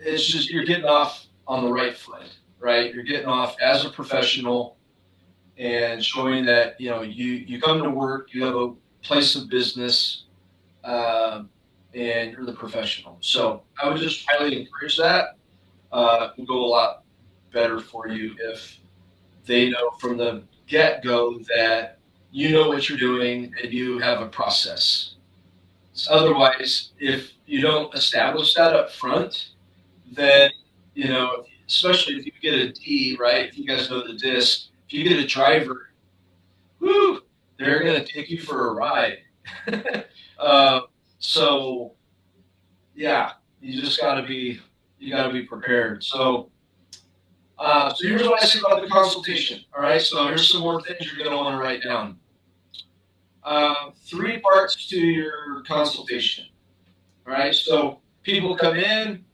it's just you're getting off on the right foot, right? You're getting off as a professional and showing that, you come to work, you have a place of business, and you're the professional. So I would just highly encourage that. It will go a lot better for you if they know from the get-go that you know what you're doing and you have a process. Otherwise, if you don't establish that up front, then, especially if you get a D, right? If you guys know the disc, if you get a driver, they're going to take you for a ride. So yeah, you gotta be prepared. So here's what I say about the consultation. All right, so here's some more things you're gonna want to write down. 3 parts to your consultation. All right, so people come in,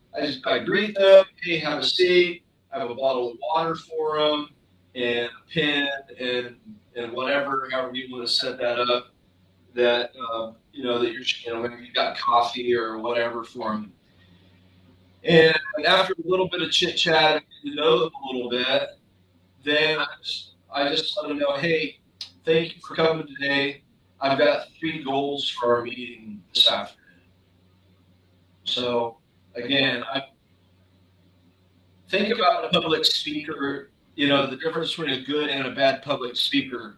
I greet them, hey, have a seat, I have a bottle of water for them, and a pen, and whatever, however you want to set that up. That that maybe you got coffee or whatever for them. And after a little bit of chit chat, you know them a little bit, then I just let them know, hey, thank you for coming today. I've got 3 goals for our meeting this afternoon. So again, I think about a public speaker, the difference between a good and a bad public speaker.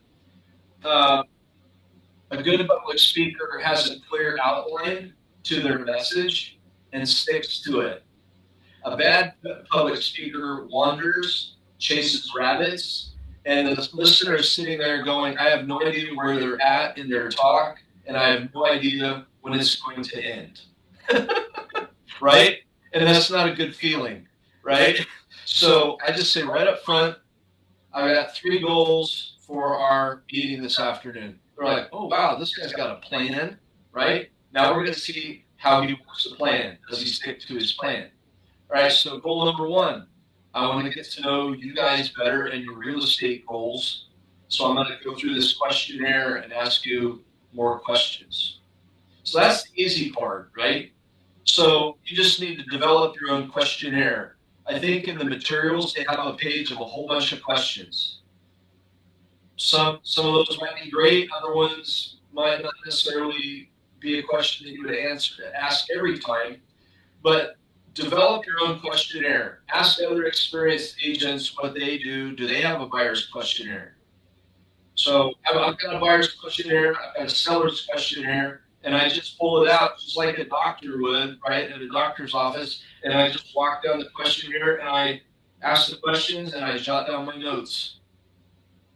A good public speaker has a clear outline to their message and sticks to it. A bad public speaker wanders, chases rabbits, and the listener is sitting there going, I have no idea where they're at in their talk, and I have no idea when it's going to end. Right? And that's not a good feeling, right? So I just say right up front, I've got 3 goals for our meeting this afternoon. They're like, oh, wow, this guy's got a plan, right? Now we're going to see how he works the plan. Does he stick to his plan? All right, so goal number 1, I want to get to know you guys better and your real estate goals. So I'm going to go through this questionnaire and ask you more questions. So that's the easy part, right? So you just need to develop your own questionnaire. I think in the materials, they have a page of a whole bunch of questions. Some of those might be great. Other ones might not necessarily be a question that you would ask every time. But develop your own questionnaire. Ask other experienced agents what they do. Do they have a buyer's questionnaire? So I've got a buyer's questionnaire. I've got a seller's questionnaire. And I just pull it out just like a doctor would, right, at a doctor's office. And I just walk down the questionnaire and I ask the questions and I jot down my notes.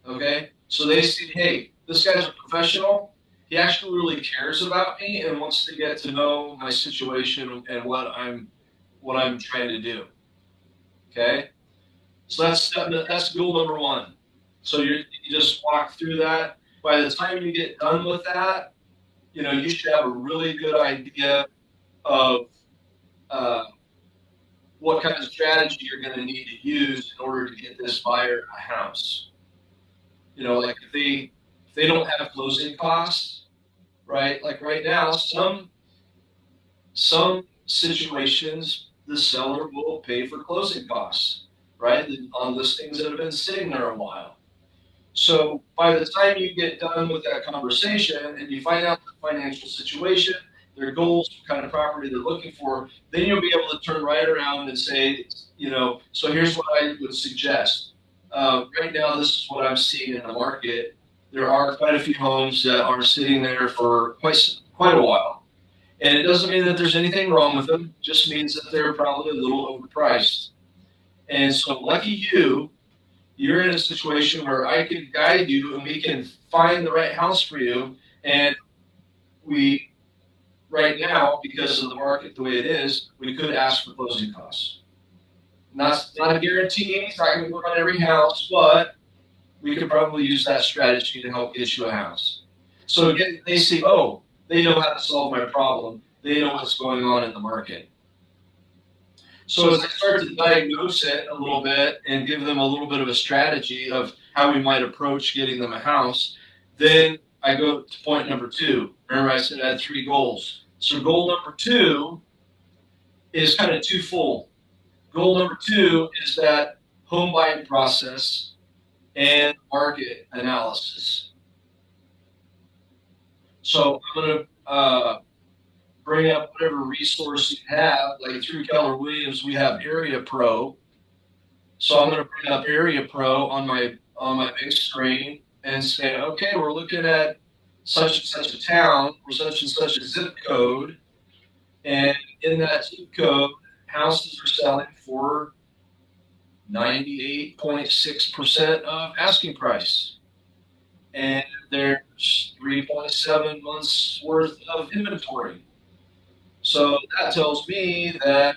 Okay? So they see, hey, this guy's a professional. He actually really cares about me and wants to get to know my situation and what I'm trying to do. Okay? So that's goal number 1. So you just walk through that. By the time you get done with that, you should have a really good idea of what kind of strategy you're going to need to use in order to get this buyer a house. Like if they don't have closing costs, right? Like right now, some situations the seller will pay for closing costs, right? On listings that have been sitting there a while. So by the time you get done with that conversation and you find out the financial situation, their goals, what kind of property they're looking for, then you'll be able to turn right around and say, so here's what I would suggest. Right now, this is what I'm seeing in the market. There are quite a few homes that are sitting there for quite a while. And it doesn't mean that there's anything wrong with them. It just means that they're probably a little overpriced. And so lucky you're in a situation where I can guide you and we can find the right house for you. And we, right now, because of the market the way it is, we could ask for closing costs. Not a guarantee, it's not going to work on every house, but we could probably use that strategy to help get you a house. So again, they see, oh, they know how to solve my problem. They know what's going on in the market. So as I start to diagnose it a little bit and give them a little bit of a strategy of how we might approach getting them a house, then I go to point number 2. Remember I said I had 3 goals. So goal number 2 is kind of twofold. Goal number 2 is that home buying process and market analysis. So I'm going to bring up whatever resource you have. Like through Keller Williams, we have Area Pro. So I'm going to bring up Area Pro on my big screen and say, okay, we're looking at such and such a town or such and such a zip code. And in that zip code, houses are selling for 98.6% of asking price. And there's 3.7 months worth of inventory. So that tells me that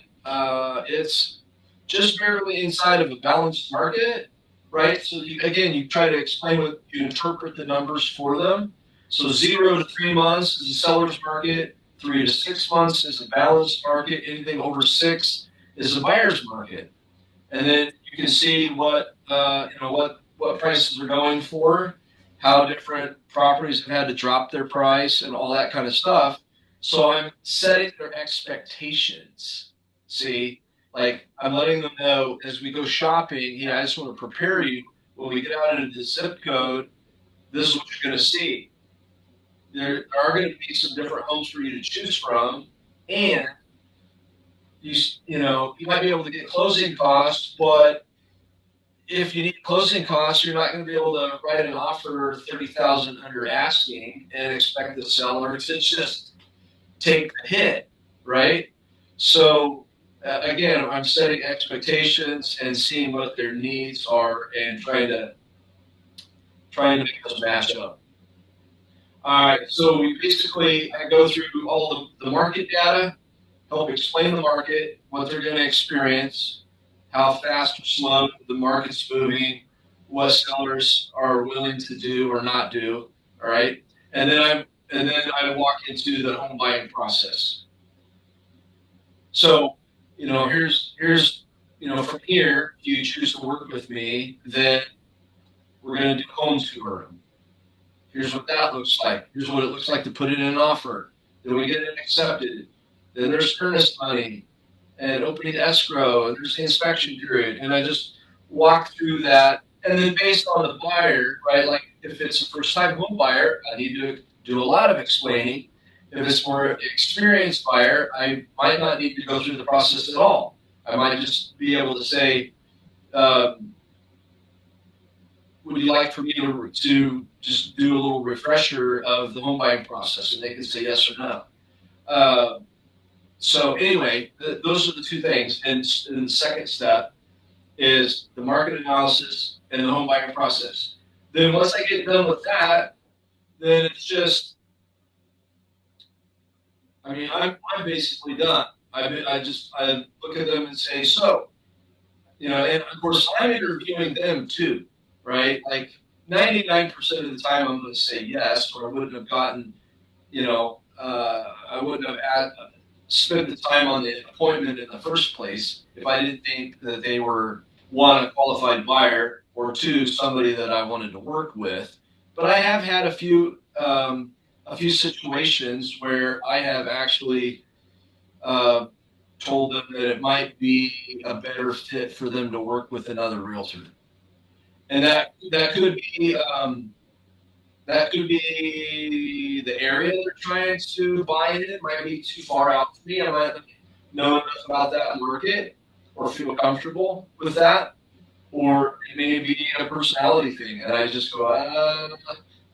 it's just barely inside of a balanced market, right? So again, you try to explain what you interpret the numbers for them. So 0 to 3 months is a seller's market. 3 to 6 months is a balanced market. Anything over 6 is a buyer's market. And then you can see what what prices are going for, how different properties have had to drop their price, and all that kind of stuff. So I'm setting their expectations. See, like I'm letting them know as we go shopping. I just want to prepare you when we get out into the zip code. This is what you're going to see. There are going to be some different homes for you to choose from, and you might be able to get closing costs, but if you need closing costs, you're not going to be able to write an offer 30,000 under asking and expect the seller to just take the hit, right? So again, I'm setting expectations and seeing what their needs are and trying to make those match up. All right, so I go through all the market data, help explain the market, what they're going to experience, how fast or slow the market's moving, what sellers are willing to do or not do. All right, and then I walk into the home buying process. So here's from here, if you choose to work with me, then we're going to do home tour. Here's what that looks like. Here's what it looks like to put it in an offer. Then we get it accepted. Then there's earnest money and opening escrow, and there's the inspection period. And I just walk through that. And then based on the buyer, right, like if it's a first-time home buyer, I need to do a lot of explaining. If it's more experienced buyer, I might not need to go through the process at all. I might just be able to say, would you like for me to just do a little refresher of the home buying process? And they can say yes or no. So anyway, those are the two things. And the second step is the market analysis and the home buying process. Then once I get done with that, then it's just, I'm basically done. I look at them and say, so, and of course I'm interviewing them too, right? Like 99% of the time I'm going to say yes, or I wouldn't have gotten, I wouldn't have spent the time on the appointment in the first place if I didn't think that they were, one, a qualified buyer, or two, somebody that I wanted to work with. But I have had a few situations where I have actually told them that it might be a better fit for them to work with another realtor, and that could be the area they're trying to buy in. It might be too far out for me. I might not know enough about that market or feel comfortable with that, or it may be a personality thing, and I just go, I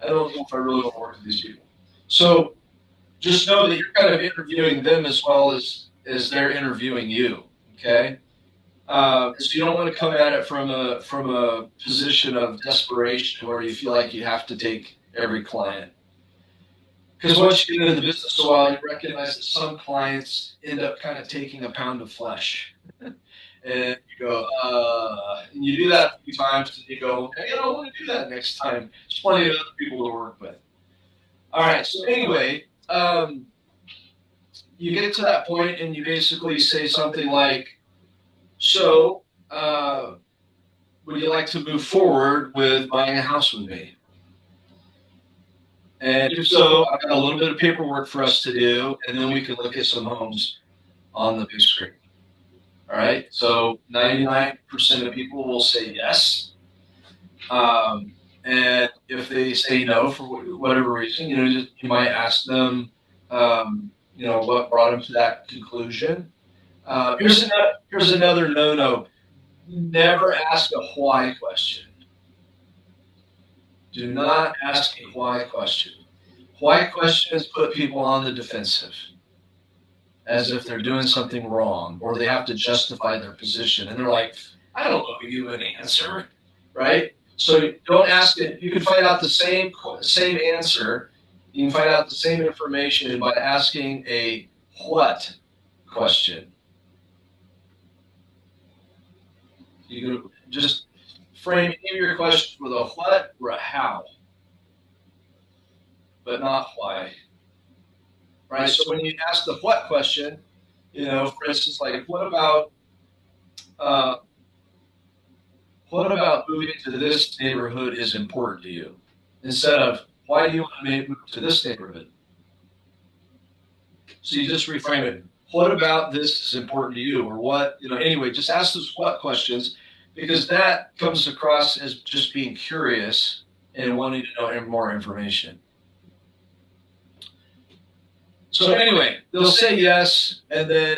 don't know if I really want to work with these people. So just know that you're kind of interviewing them as well as they're interviewing you. Okay. So you don't want to come at it from a position of desperation where you feel like you have to take every client. Because once you get into the business a while, you recognize that some clients end up kind of taking a pound of flesh. And you go, and you do that a few times, and you go, hey, I don't want to do that next time. There's plenty of other people to work with. All right, so anyway, you get to that point, and you basically say something like, so, would you like to move forward with buying a house with me? And if so, I've got a little bit of paperwork for us to do, and then we can look at some homes on the big screen. All right, so 99% of people will say yes. And if they say no for whatever reason, you might ask them, what brought them to that conclusion. Here's another no-no. Never ask a why question. Do not ask a why question. Why questions put people on the defensive, as if they're doing something wrong, or they have to justify their position. And they're like, I don't know you an answer, right? So don't ask it. You can find out the same answer. You can find out the same information by asking a what question. You can just frame any of your questions with a what or a how, but not why. Right? So when you ask the what question, for instance, like uh, what about moving to this neighborhood is important to you? Instead of why do you want to move to this neighborhood? So you just reframe it. What about this is important to you? Or what, anyway, just ask those what questions, because that comes across as just being curious and wanting to know more information. So anyway, they'll say yes, and then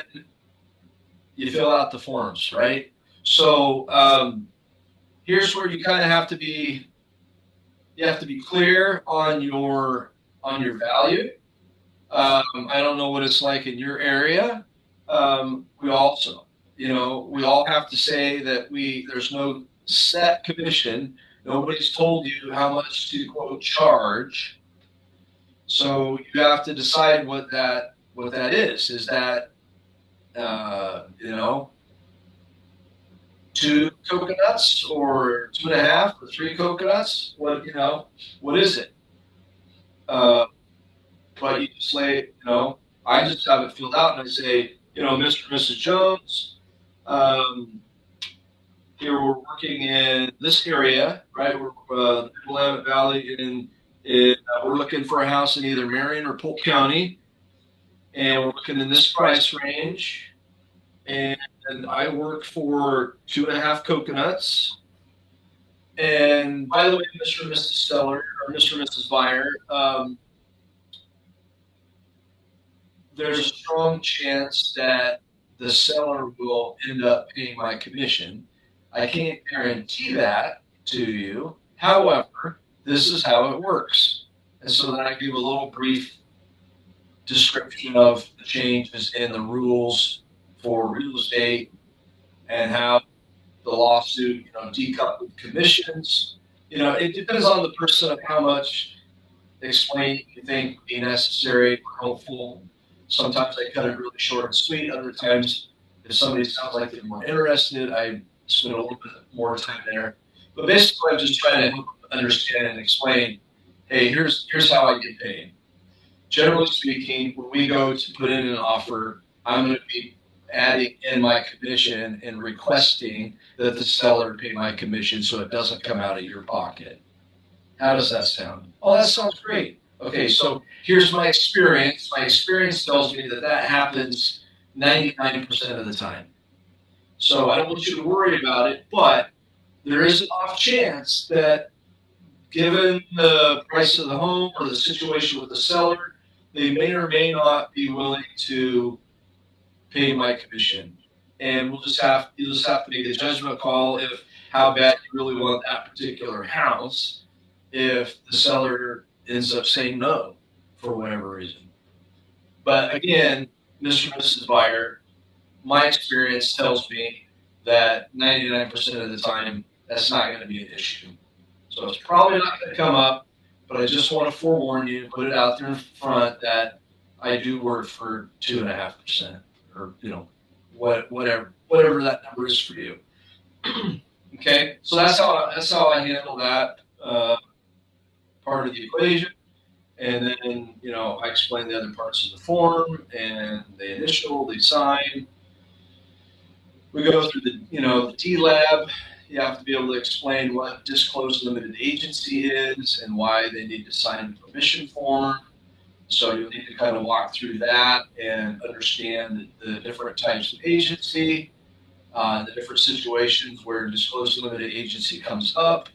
you fill out the forms, right? So here's where you kind of have to be clear on your value. I don't know what it's like in your area. We all have to say that there's no set commission. Nobody's told you how much to quote charge. So you have to decide what that is. Is that 2 coconuts or 2.5 or 3 coconuts? What is it? But you just say, I just have it filled out and I say, Mr. and Mrs. Jones, here we're working in this area, right? We're Willamette Valley, and we're looking for a house in either Marion or Polk County, and we're looking in this price range. And I work for 2.5 coconuts. And by the way, Mr. and Mrs. Seller or Mr. and Mrs. Buyer, there's a strong chance that the seller will end up paying my commission. I can't guarantee that to you. However, this is how it works. And so then I give a little brief description of the changes in the rules for real estate and how the lawsuit, decoupled commissions. It depends on the person of how much explaining you think would be necessary or helpful. Sometimes I cut it really short and sweet. Other times, if somebody sounds like they're more interested, I spend a little bit more time there. But basically, I'm just trying to help understand and explain, hey, here's how I get paid. Generally speaking, when we go to put in an offer, I'm going to be adding in my commission and requesting that the seller pay my commission so it doesn't come out of your pocket. How does that sound? Oh, that sounds great. Okay, so here's my experience. My experience tells me that happens 99% of the time. So I don't want you to worry about it, but there is an off chance that given the price of the home or the situation with the seller, they may or may not be willing to pay my commission. And you'll just have to make a judgment call if how bad you really want that particular house if the seller ends up saying no for whatever reason. But again, Mr. and Mrs. Buyer, my experience tells me that 99% of the time, that's not going to be an issue. So it's probably not going to come up, but I just want to forewarn you, put it out there in front that I do work for 2.5%, or whatever that number is for you. Okay, so that's how I handle that part of the equation, and then I explain the other parts of the form and the initial, the sign. We go through the TLAB. You have to be able to explain what disclosed limited agency is and why they need to sign the permission form. So you'll need to kind of walk through that and understand the different types of agency, the different situations where disclosed limited agency comes up,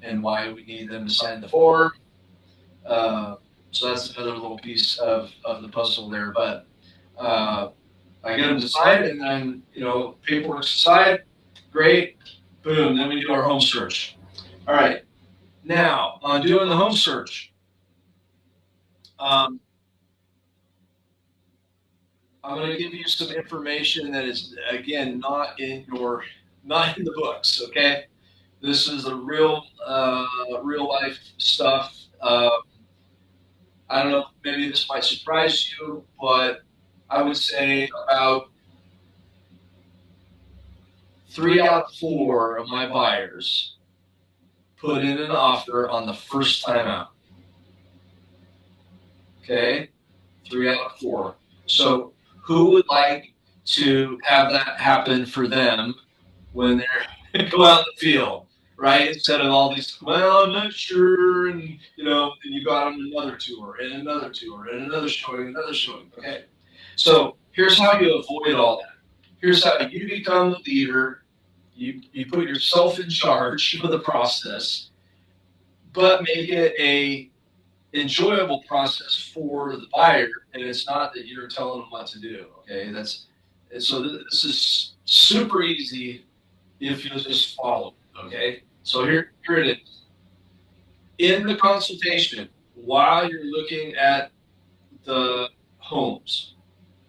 and why we need them to sign the form. So that's another little piece of the puzzle there. But I get them to sign, and then paperwork's aside, great, boom. Then we do our home search. All right. Now on doing the home search, I'm going to give you some information that is again not in the books. Okay. This is the real life stuff. I don't know, maybe this might surprise you, but I would say about 3 out of 4 of my buyers put in an offer on the first time out. Okay, 3 out of 4. So who would like to have that happen for them when they're go out in the field, right? Instead of all these, well, I'm not sure, and and you got on another tour and another tour and another showing, another showing. Okay, so here's how you avoid all that. Here's how you become the leader. You put yourself in charge of the process, but make it a enjoyable process for the buyer, and it's not that you're telling them what to do. Okay, this is super easy if you just follow. Okay, so here it is. In the consultation, while you're looking at the homes,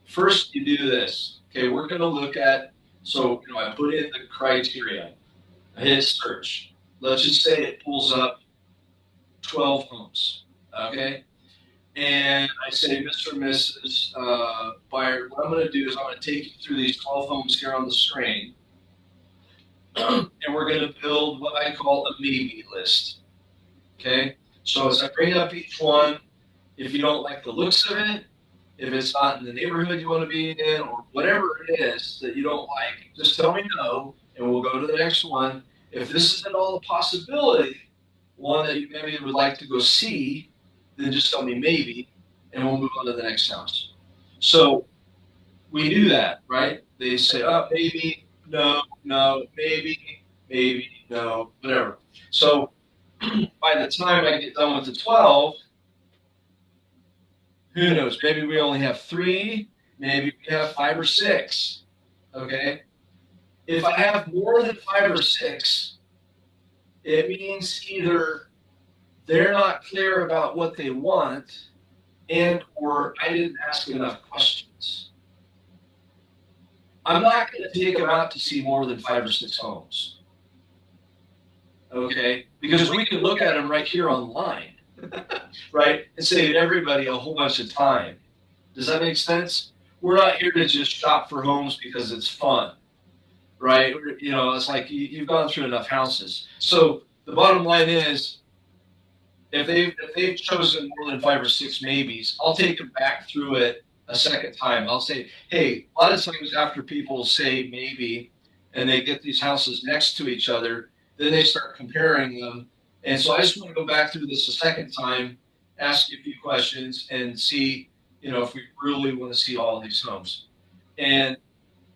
first you do this. Okay, we're going to look at. So I put in the criteria. I hit search. Let's just say it pulls up 12 homes. Okay. And I say, Mr. and Mrs. Buyer, what I'm going to do is I'm going to take you through these 12 homes here on the screen. And we're going to build what I call a maybe list. Okay. So as I bring up each one, if you don't like the looks of it, if it's not in the neighborhood you want to be in, or whatever it is that you don't like, just tell me no, and we'll go to the next one. If this is at all a possibility, one that you maybe would like to go see, then just tell me maybe, and we'll move on to the next house. So we do that, right? They say, oh, maybe, no, maybe, no, whatever. So by the time I get done with the 12, who knows? Maybe we only have 3, maybe we have 5 or 6, okay? If I have more than 5 or 6, it means either they're not clear about what they want, and or I didn't ask enough questions. I'm not going to take them out to see more than 5 or 6 homes. Okay? Because we can look at them right here online, right? And save everybody a whole bunch of time. Does that make sense? We're not here to just shop for homes because it's fun, right? It's like you've gone through enough houses. So the bottom line is, if they've chosen more than 5 or 6 maybes, I'll take them back through it a second time. I'll say, hey, a lot of times after people say maybe, and they get these houses next to each other, then they start comparing them. And so I just want to go back through this a second time, ask you a few questions, and see, if we really want to see all of these homes. And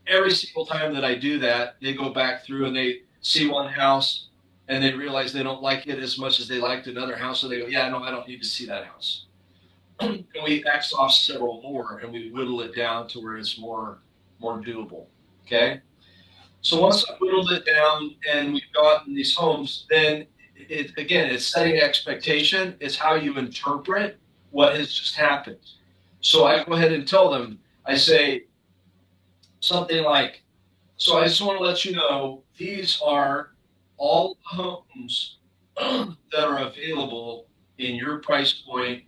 every single time that I do that, they go back through and they see one house, and they realize they don't like it as much as they liked another house. So they go, yeah, no, I don't need to see that house. And we X off several more, and we whittle it down to where it's more doable. Okay. So once I whittled it down and we've gotten these homes, then it's setting expectation. It's how you interpret what has just happened. So I go ahead and tell them, I say something like, so I just want to let you know, these are all the homes that are available in your price point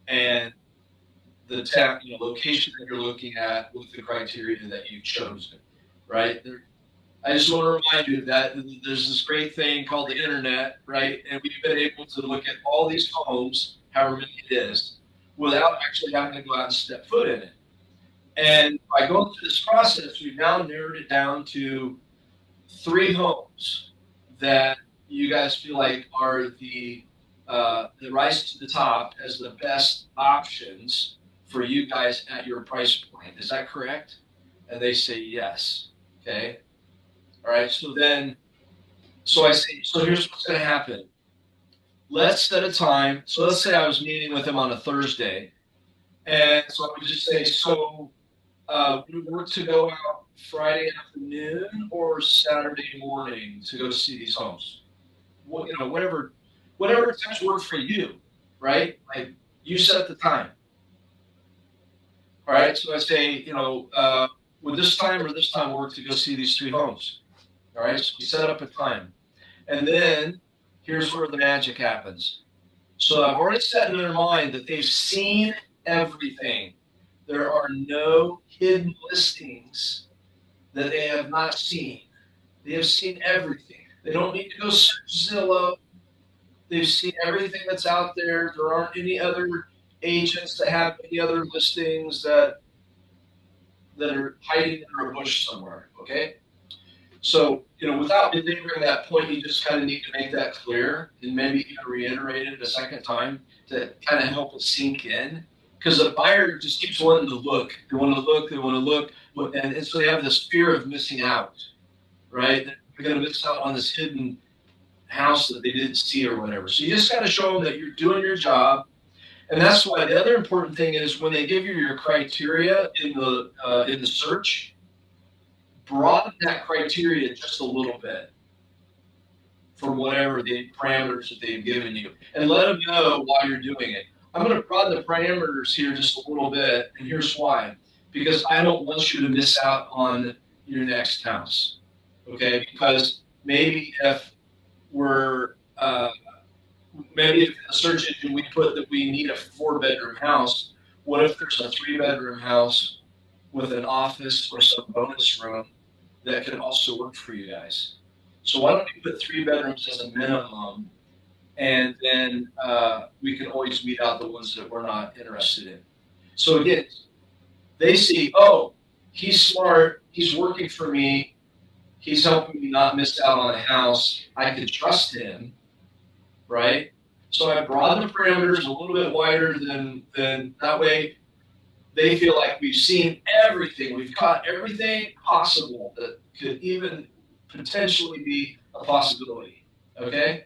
and the location that you're looking at with the criteria that you've chosen, right? I just want to remind you that there's this great thing called the internet, right? And we've been able to look at all these homes, however many it is, without actually having to go out and step foot in it. And by going through this process, we've now narrowed it down to 3 homes that you guys feel like are the rise to the top as the best options for you guys at your price point. Is that correct? And they say yes. Okay. All right. So I say, so here's what's going to happen. Let's set a time. So let's say I was meeting with him on a Thursday. And so I would just say, so we work to go out Friday afternoon or Saturday morning to go see these homes. Whatever times work for you, right? Like you set the time. All right. So I say, would this time or this time work to go see these 3 homes? All right. So we set up a time. And then here's where the magic happens. So I've already set in their mind that they've seen everything. There are no hidden listings that they have not seen. They have seen everything. They don't need to go search Zillow. They've seen everything that's out there. There aren't any other agents that have any other listings that are hiding under a bush somewhere. Okay. So, without belaboring that point, you just kind of need to make that clear and maybe even reiterate it a second time to kind of help it sink in. Because the buyer just keeps wanting to look. They want to look. They want to look. And so they have this fear of missing out, right? They're going to miss out on this hidden house that they didn't see or whatever. So you just got to show them that you're doing your job. And that's why the other important thing is when they give you your criteria in the search, broaden that criteria just a little bit for whatever the parameters that they've given you, and let them know why you're doing it. I'm going to broaden the parameters here just a little bit, and here's why. Because I don't want you to miss out on your next house, okay? Because maybe if maybe if in the search engine we put that we need a 4-bedroom house, what if there's a 3-bedroom house with an office or some bonus room that can also work for you guys? So why don't we put 3 bedrooms as a minimum, and then we can always weed out the ones that we're not interested in. So again, they see, oh, he's smart, he's working for me, he's helping me not miss out on a house, I can trust him, right? So I broaden the parameters a little bit wider than that way they feel like we've seen everything. We've caught everything possible that could even potentially be a possibility. Okay?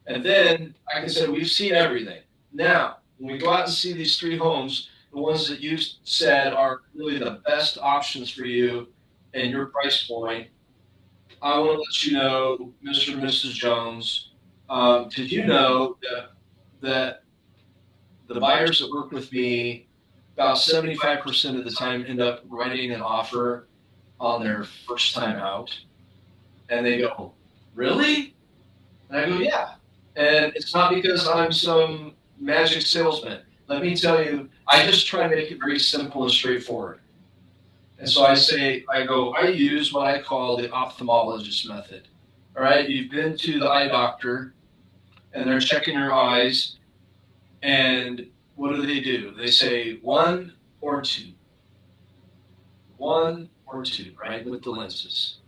And then I can say we've seen everything. Now, when we go out and see these 3 homes, the ones that you said are really the best options for you and your price point, I want to let you know, Mr. and Mrs. Jones, did you know that the buyers that work with me, about 75% of the time end up writing an offer on their first time out? And they go, really? And I go, yeah. And it's not because I'm some magic salesman. Let me tell you, I just try to make it very simple and straightforward. And so I use what I call the ophthalmologist method. All right, you've been to the eye doctor and they're checking your eyes, and what do? They say 1 or 2. 1 or 2, right, with the lenses.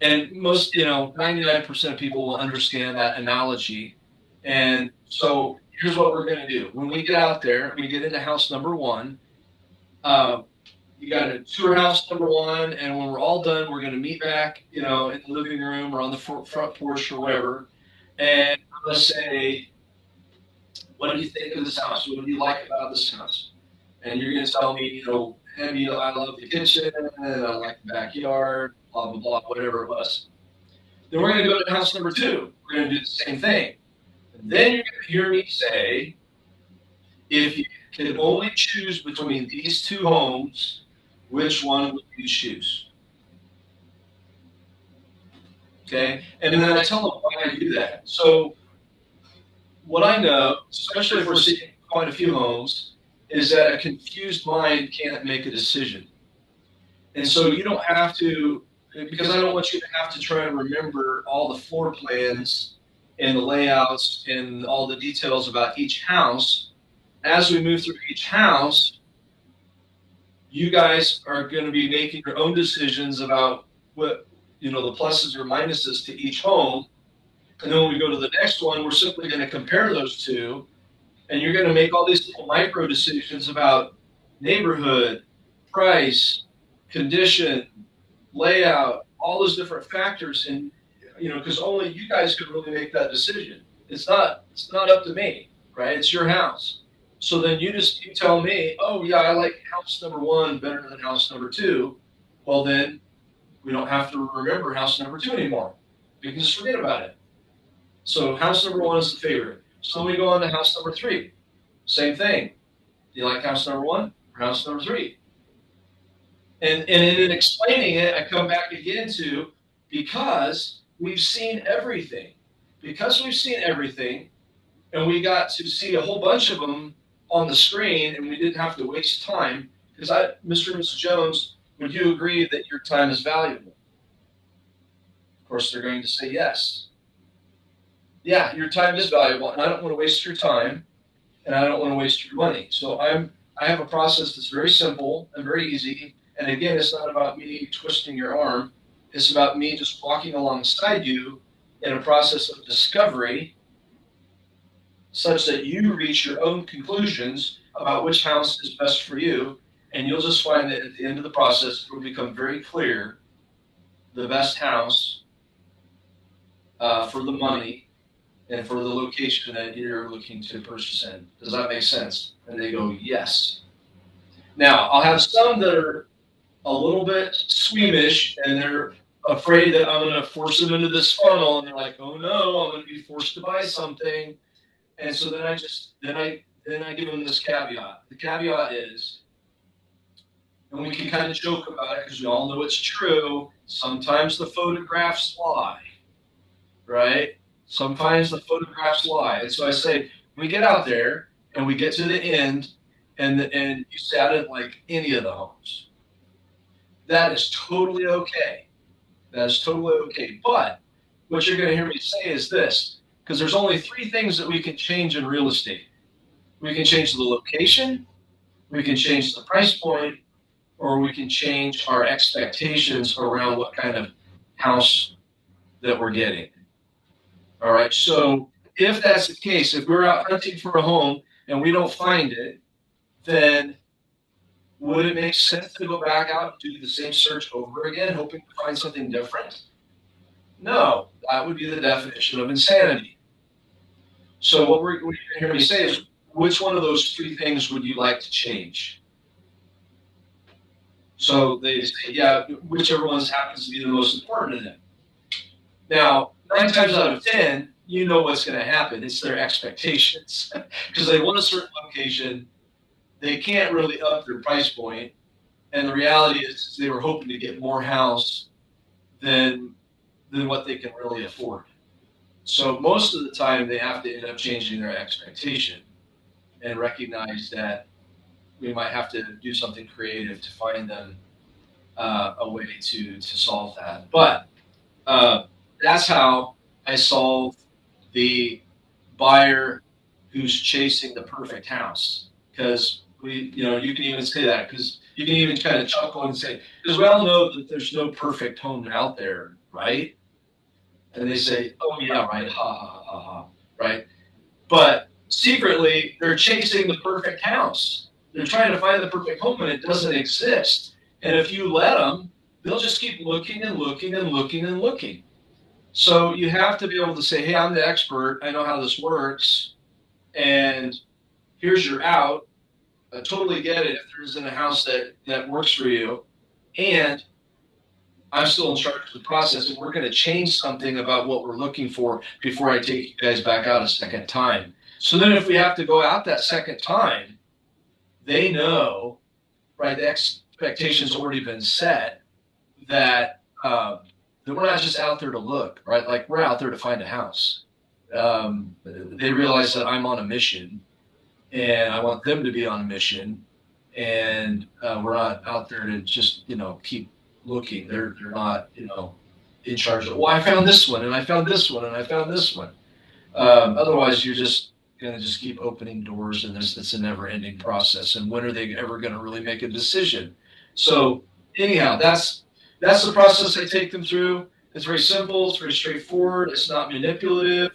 And most, 99% of people will understand that analogy. And so here's what we're going to do. When we get out there, we get into house number 1. You got to tour house number 1, and when we're all done, we're going to meet back, in the living room or on the front porch or whatever. And I'm going to say, what do you think of this house? What do you like about this house? And you're going to tell me, Abby, I love the kitchen, and I like the backyard, blah, blah, blah, whatever it was. Then we're going to go to house number 2. We're going to do the same thing. And then you're going to hear me say, if you can only choose between these 2 homes, which one would you choose? Okay? And then I tell them why I do that. So what I know, especially if we're seeing quite a few homes, is that a confused mind can't make a decision. And so you don't have to, because I don't want you to have to try and remember all the floor plans and the layouts and all the details about each house. As we move through each house, you guys are going to be making your own decisions about what, the pluses or minuses to each home. And then when we go to the next one, we're simply going to compare those 2. And you're going to make all these little micro decisions about neighborhood, price, condition, layout, all those different factors. And, because only you guys could really make that decision. It's not up to me, right? It's your house. So then you tell me, oh yeah, I like house number 1 better than house number 2. Well, then we don't have to remember house number 2 anymore. We can just forget about it. So house number 1 is the favorite. So we go on to house number 3. Same thing. Do you like house number 1 or house number 3? And in explaining it, I come back again to, because we've seen everything. Because we've seen everything, and we got to see a whole bunch of them on the screen, and we didn't have to waste time, Because Mr. and Mrs. Jones, would you agree that your time is valuable? Of course, they're going to say yes. Yeah, your time is valuable, and I don't want to waste your time, and I don't want to waste your money. So I have a process that's very simple and very easy. And again, it's not about me twisting your arm. It's about me just walking alongside you in a process of discovery such that you reach your own conclusions about which house is best for you. And you'll just find that at the end of the process, it will become very clear the best house for the money and for the location that you're looking to purchase in. Does that make sense? And they go, yes. Now, I'll have some that are a little bit squeamish and they're afraid that I'm going to force them into this funnel. And they're like, oh no, I'm going to be forced to buy something. And so then I give them this caveat. The caveat is, and we can kind of joke about it because we all know it's true, sometimes the photographs lie, right? Sometimes the photographs lie. And so I say, we get out there and we get to the end and you say, I didn't like any of the homes. That is totally okay. That is totally okay. But what you're going to hear me say is this, because there's only three things that we can change in real estate. We can change the location, we can change the price point, or we can change our expectations around what kind of house that we're getting. All right. So if that's the case, if we're out hunting for a home and we don't find it, then would it make sense to go back out and do the same search over again, hoping to find something different? No, that would be the definition of insanity. So what you're going to hear me say is, which one of those three things would you like to change? So they say, yeah, whichever one happens to be the most important to them. Now, 9 times out of 10, you know what's going to happen. It's their expectations. Because they want a certain location. They can't really up their price point. And the reality is they were hoping to get more house than what they can really afford. So most of the time, they have to end up changing their expectation and recognize that we might have to do something creative to find them a way to solve that. But that's how I solve the buyer who's chasing the perfect house. Because you can even say that, because you can even kind of chuckle and say, because we all know that there's no perfect home out there, right? And they say, oh yeah, right, ha ha ha ha, right? But secretly, they're chasing the perfect house. They're trying to find the perfect home, and it doesn't exist. And if you let them, they'll just keep looking and looking and looking and looking. So you have to be able to say, hey, I'm the expert. I know how this works. And here's your out. I totally get it if there isn't a house that works for you. And I'm still in charge of the process, and we're going to change something about what we're looking for before I take you guys back out a second time. So then if we have to go out that second time, they know, right, the expectation's already been set that we're not just out there to look, right? Like, we're out there to find a house. They realize that I'm on a mission, and I want them to be on a mission, and we're not out there to just, keep looking. They're not, in charge of, well, I found this one, and I found this one, and I found this one. Otherwise, you're just going to just keep opening doors, and it's a never-ending process. And when are they ever going to really make a decision? So anyhow, that's the process I take them through. It's very simple. It's very straightforward. It's not manipulative.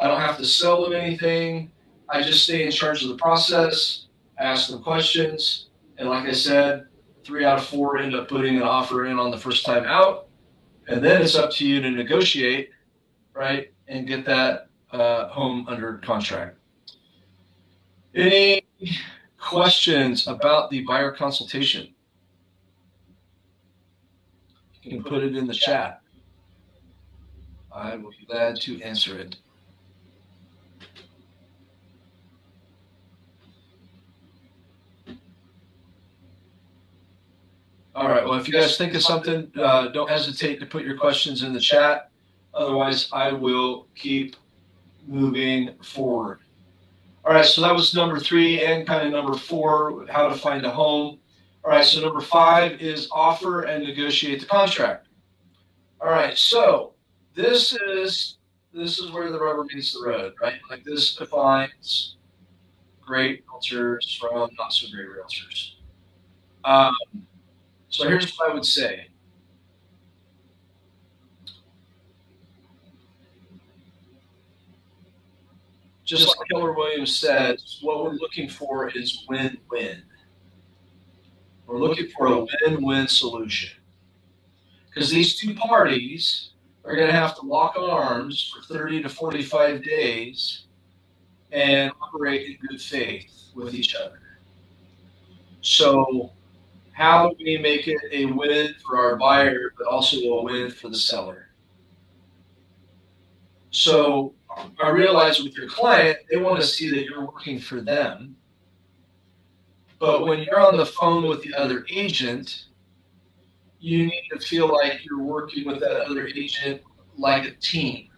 I don't have to sell them anything. I just stay in charge of the process. I ask them questions. And like I said, 3 out of 4 end up putting an offer in on the first time out. And then it's up to you to negotiate, right, and get that home under contract. Any questions about the buyer consultation? You can put it in the chat. I will be glad to answer it. All right. Well, if you guys think of something, don't hesitate to put your questions in the chat. Otherwise, I will keep moving forward. All right. So that was number 3 and kind of number 4, how to find a home. All right, so number 5 is offer and negotiate the contract. All right, so this is where the rubber meets the road, right? Like this defines great realtors from not so great realtors. So here's what I would say. Just like Keller Williams says, what we're looking for is win-win. We're looking for a win-win solution. Because these two parties are going to have to lock arms for 30 to 45 days and operate in good faith with each other. So how do we make it a win for our buyer, but also a win for the seller? So I realize with your client, they want to see that you're working for them. But when you're on the phone with the other agent, you need to feel like you're working with that other agent like a team.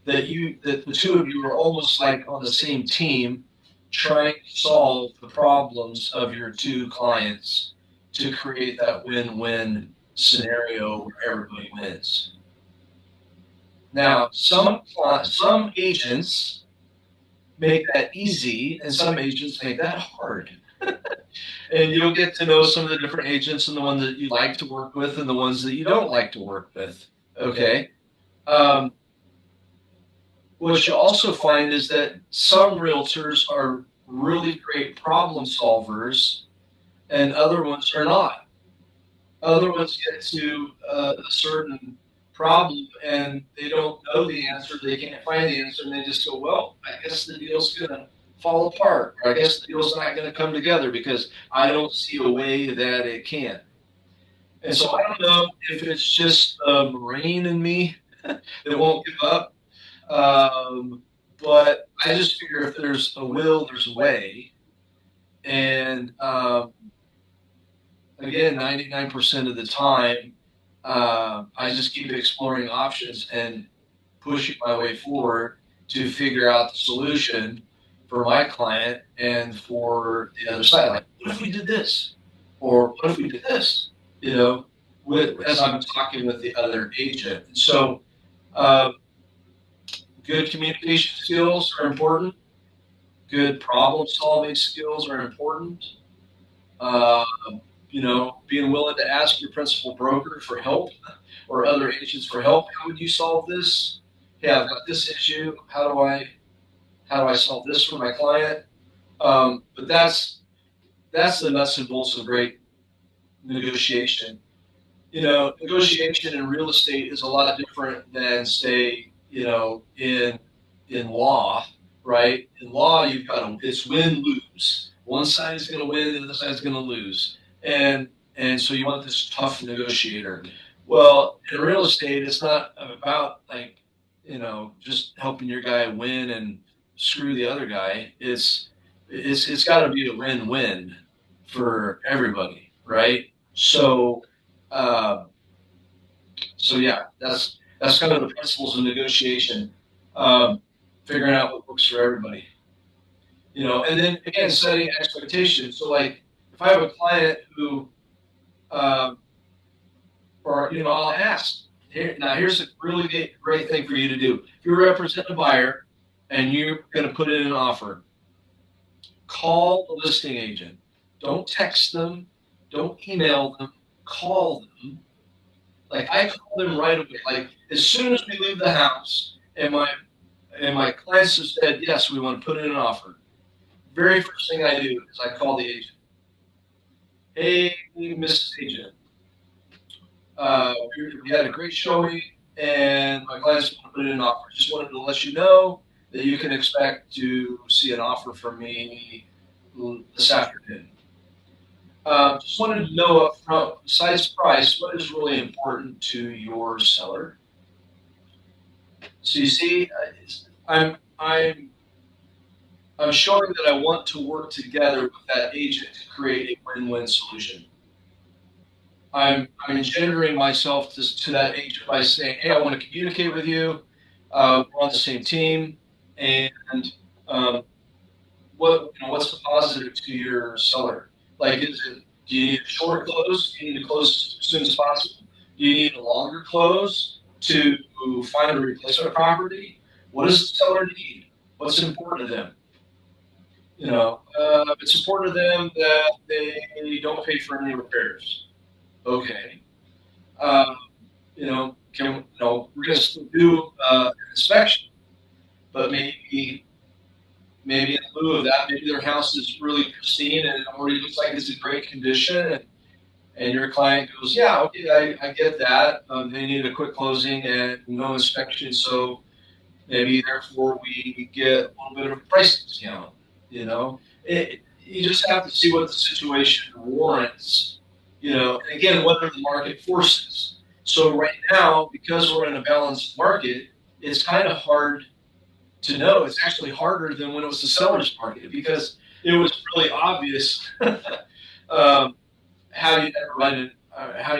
That the two of you are almost like on the same team, trying to solve the problems of your two clients to create that win-win scenario where everybody wins. Now, some agents make that easy, and some agents make that hard. And you'll get to know some of the different agents and the ones that you like to work with and the ones that you don't like to work with. Okay. What you also find is that some realtors are really great problem solvers and other ones are not. Other ones get to a certain problem and they don't know the answer, they can't find the answer, and they just go, well, I guess the deal's going to fall apart, or I guess the deal's not going to come together because I don't see a way that it can. And so I don't know if it's just a Marine in me that won't give up, but I just figure if there's a will, there's a way. And again, 99% of the time, I just keep exploring options and pushing my way forward to figure out the solution for my client and for the other side. Like, what if we did this? Or what if we did this? You know, as I'm talking with the other agent. And so, good communication skills are important. Good problem solving skills are important. You know, being willing to ask your principal broker for help or other agents for help. How would you solve this? Hey, I've got this issue. How do I solve this for my client? But that's the nuts and bolts of great negotiation. You know, negotiation in real estate is a lot different than, say, you know, in law, right? In law, it's win-lose. One side is going to win, the other side is going to lose. And so you want this tough negotiator. Well, in real estate, it's not about, like, you know, just helping your guy win and screw the other guy. It's got to be a win-win for everybody, right? So yeah, that's kind of the principles of negotiation. Figuring out what works for everybody, you know, and then again, setting expectations. So, like, if I have a client who, or, you know, I'll ask, here's a really great thing for you to do. If you represent a buyer and you're going to put in an offer, call the listing agent. Don't text them. Don't email them. Call them. Like, I call them right away. Like, as soon as we leave the house and my clients have said, yes, we want to put in an offer, very first thing I do is I call the agent. Hey, Mrs. Agent, we had a great showing and my clients want to put in an offer. Just wanted to let you know that you can expect to see an offer from me this afternoon. Just wanted to know up front, besides price, what is really important to your seller? So you see, I'm showing that I want to work together with that agent to create a win-win solution. I'm engendering myself to that agent by saying, hey, I want to communicate with you. We're on the same team, and what's the positive to your seller? Like, is Do you need a short close? Do you need to close as soon as possible? Do you need a longer close to find a replacement property? What does the seller need? What's important to them? It's important to them that they don't pay for any repairs. Okay. Um, we're going to still do an inspection, but maybe in lieu of that, maybe their house is really pristine and it already looks like it's in great condition. And your client goes, yeah, okay, I get that. They need a quick closing and no inspection. So maybe therefore we get a little bit of a price discount. You just have to see what the situation warrants, and again, whether the market forces. So right now, because we're in a balanced market, it's kind of hard to know. It's actually harder than when it was the seller's market because it was really obvious how you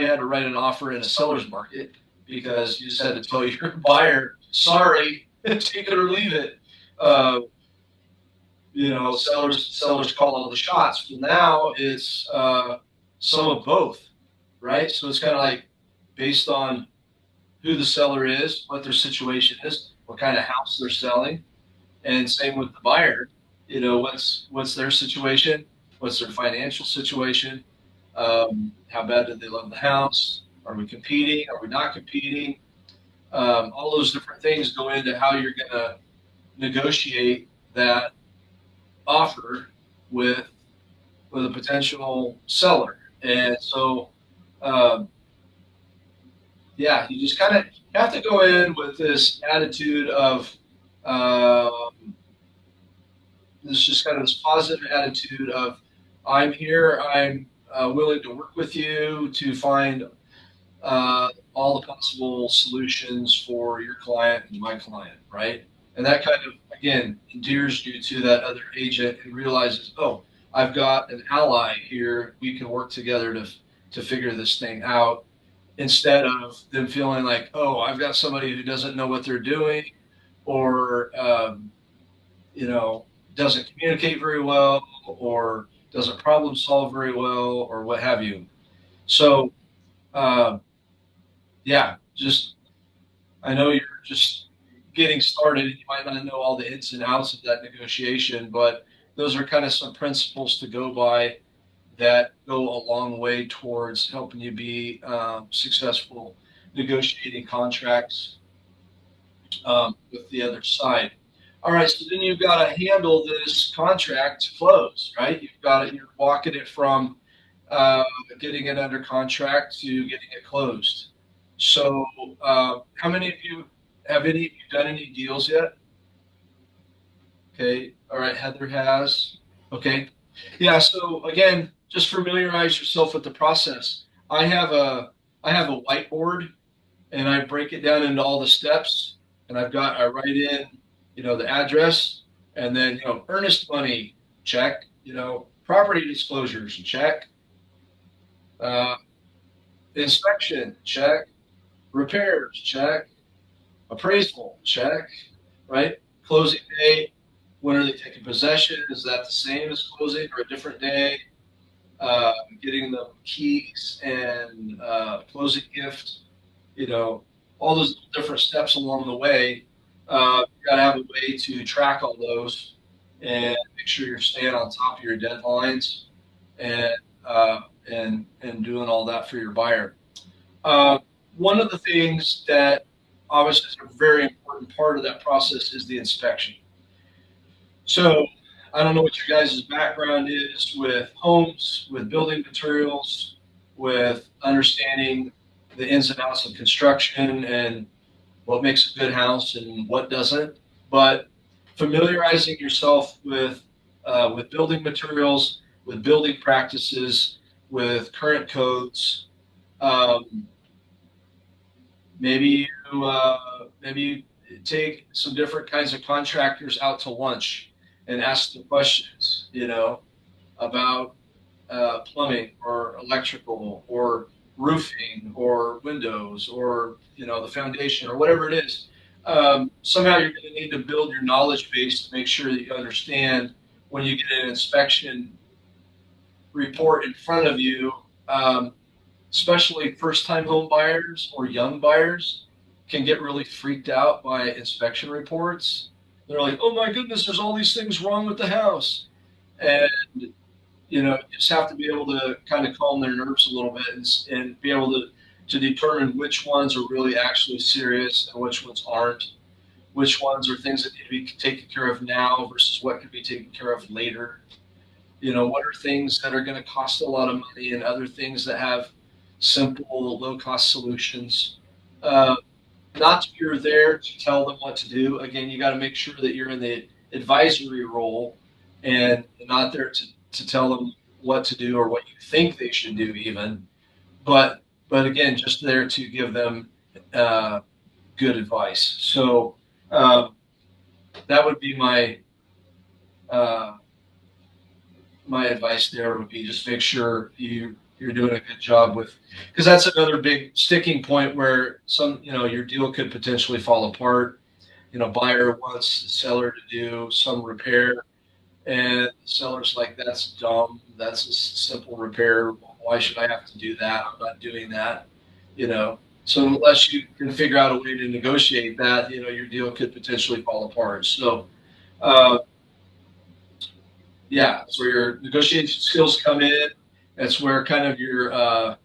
had to write an offer in a seller's market because you just had to tell your buyer, sorry, take it or leave it. Sellers call all the shots. Well, now it's some of both, right? So it's kind of like based on who the seller is, what their situation is, what kind of house they're selling, and same with the buyer. What's their situation, what's their financial situation, how bad do they love the house? Are we competing? Are we not competing? All those different things go into how you're going to negotiate that offer with a potential seller. And so, you just kind of have to go in with this attitude of this positive attitude of I'm here, I'm willing to work with you to find all the possible solutions for your client and my client, right? And that kind of, again, endears you to that other agent and realizes, oh, I've got an ally here. We can work together to figure this thing out instead of them feeling like, oh, I've got somebody who doesn't know what they're doing or, doesn't communicate very well or doesn't problem solve very well or what have you. So, I know you're just getting started. You might not know all the ins and outs of that negotiation, but those are kind of some principles to go by that go a long way towards helping you be successful negotiating contracts with the other side. All right, so then you've got to handle this contract to close, right? You're walking it from getting it under contract to getting it closed. So, how many of you have any of you done any deals yet? Okay, all right, Heather has. Okay, yeah. So again, just familiarize yourself with the process. I have a whiteboard, and I break it down into all the steps, and I write in, the address, and then earnest money check, property disclosures check, inspection check, repairs check, appraisal check, right? Closing date. When are they taking possession? Is that the same as closing or a different day? Getting the keys and closing gift, all those different steps along the way. You got to have a way to track all those and make sure you're staying on top of your deadlines and doing all that for your buyer. One of the things that obviously is a very important part of that process is the inspection. So I don't know what your guys' background is with homes, with building materials, with understanding the ins and outs of construction and what makes a good house and what doesn't. But familiarizing yourself with building materials, with building practices, with current codes. Maybe you take some different kinds of contractors out to lunch and ask them questions, about plumbing or electrical or roofing or windows or, the foundation or whatever it is. Somehow you're going to need to build your knowledge base to make sure that you understand when you get an inspection report in front of you, especially first-time home buyers or young buyers can get really freaked out by inspection reports. They're like, "Oh my goodness, there's all these things wrong with the house," and you just have to be able to kind of calm their nerves a little bit and be able to determine which ones are really actually serious and which ones aren't. Which ones are things that need to be taken care of now versus what could be taken care of later. What are things that are going to cost a lot of money and other things that have simple, low-cost solutions. Not that you're there to tell them what to do. Again, you got to make sure that you're in the advisory role and not there to tell them what to do or what you think they should do even. But again, just there to give them good advice. So that would be my my advice there would be just make sure you're doing a good job with, because that's another big sticking point where your deal could potentially fall apart. Buyer wants the seller to do some repair and the seller's like, that's dumb. That's a simple repair. Why should I have to do that? I'm not doing that. So unless you can figure out a way to negotiate that, your deal could potentially fall apart. So, yeah, that's where your negotiation skills come in. That's where kind of your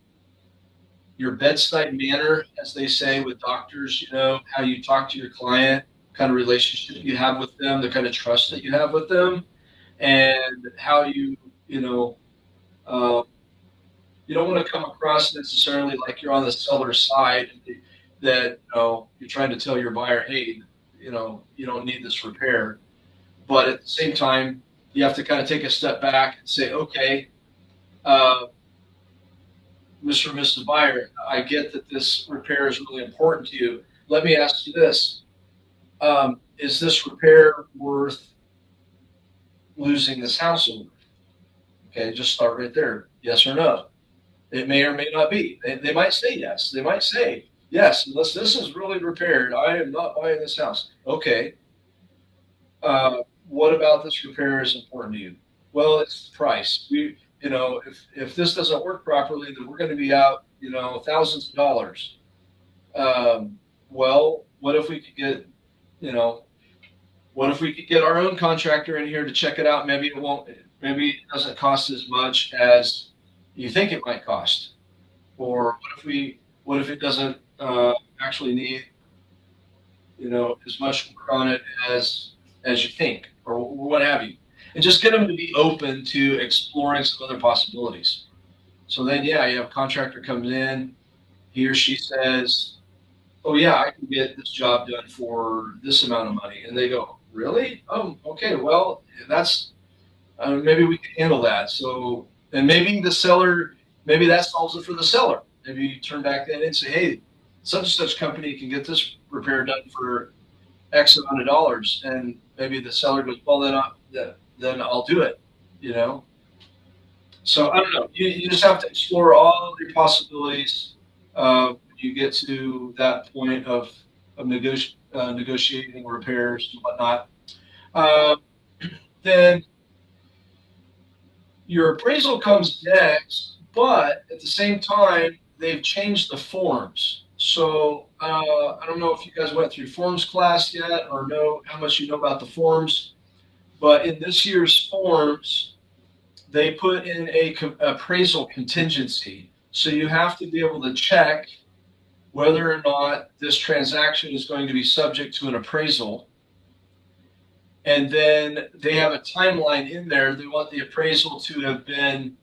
bedside manner, as they say with doctors, how you talk to your client, kind of relationship you have with them, the kind of trust that you have with them, and how you don't want to come across necessarily like you're on the seller's side, that you're trying to tell your buyer, hey, you don't need this repair. But at the same time, you have to kind of take a step back and say, okay, Mr. and Mrs. Buyer, I get that this repair is really important to you. Let me ask you this. Is this repair worth losing this house over? Okay, just start right there. Yes or no. It may or may not be. They might say yes. They might say, yes, unless this is really repaired, I am not buying this house. Okay. What about this repair is important to you? Well, it's the price. If this doesn't work properly, then we're going to be out, thousands of dollars. Well, what if we could get, our own contractor in here to check it out? Maybe it doesn't cost as much as you think it might cost. Or what if it doesn't actually need, as much work on it as you think, or what have you. And just get them to be open to exploring some other possibilities. So then, yeah, you have a contractor comes in, he or she says, oh yeah, I can get this job done for this amount of money. And they go, really? Oh, okay, well, that's, maybe we can handle that. So, and maybe the seller, maybe that solves it for the seller. Maybe you turn back then and say, hey, such and such company can get this repair done for X amount of dollars. And maybe the seller goes, well, then I'll do it, So I don't know. You just have to explore all the possibilities when you get to that point of negotiating repairs and whatnot. Then your appraisal comes next, but at the same time, they've changed the forms. So I don't know if you guys went through forms class yet or know how much you know about the forms, but in this year's forms, they put in a appraisal contingency. So you have to be able to check whether or not this transaction is going to be subject to an appraisal. And then they have a timeline in there. They want the appraisal to have been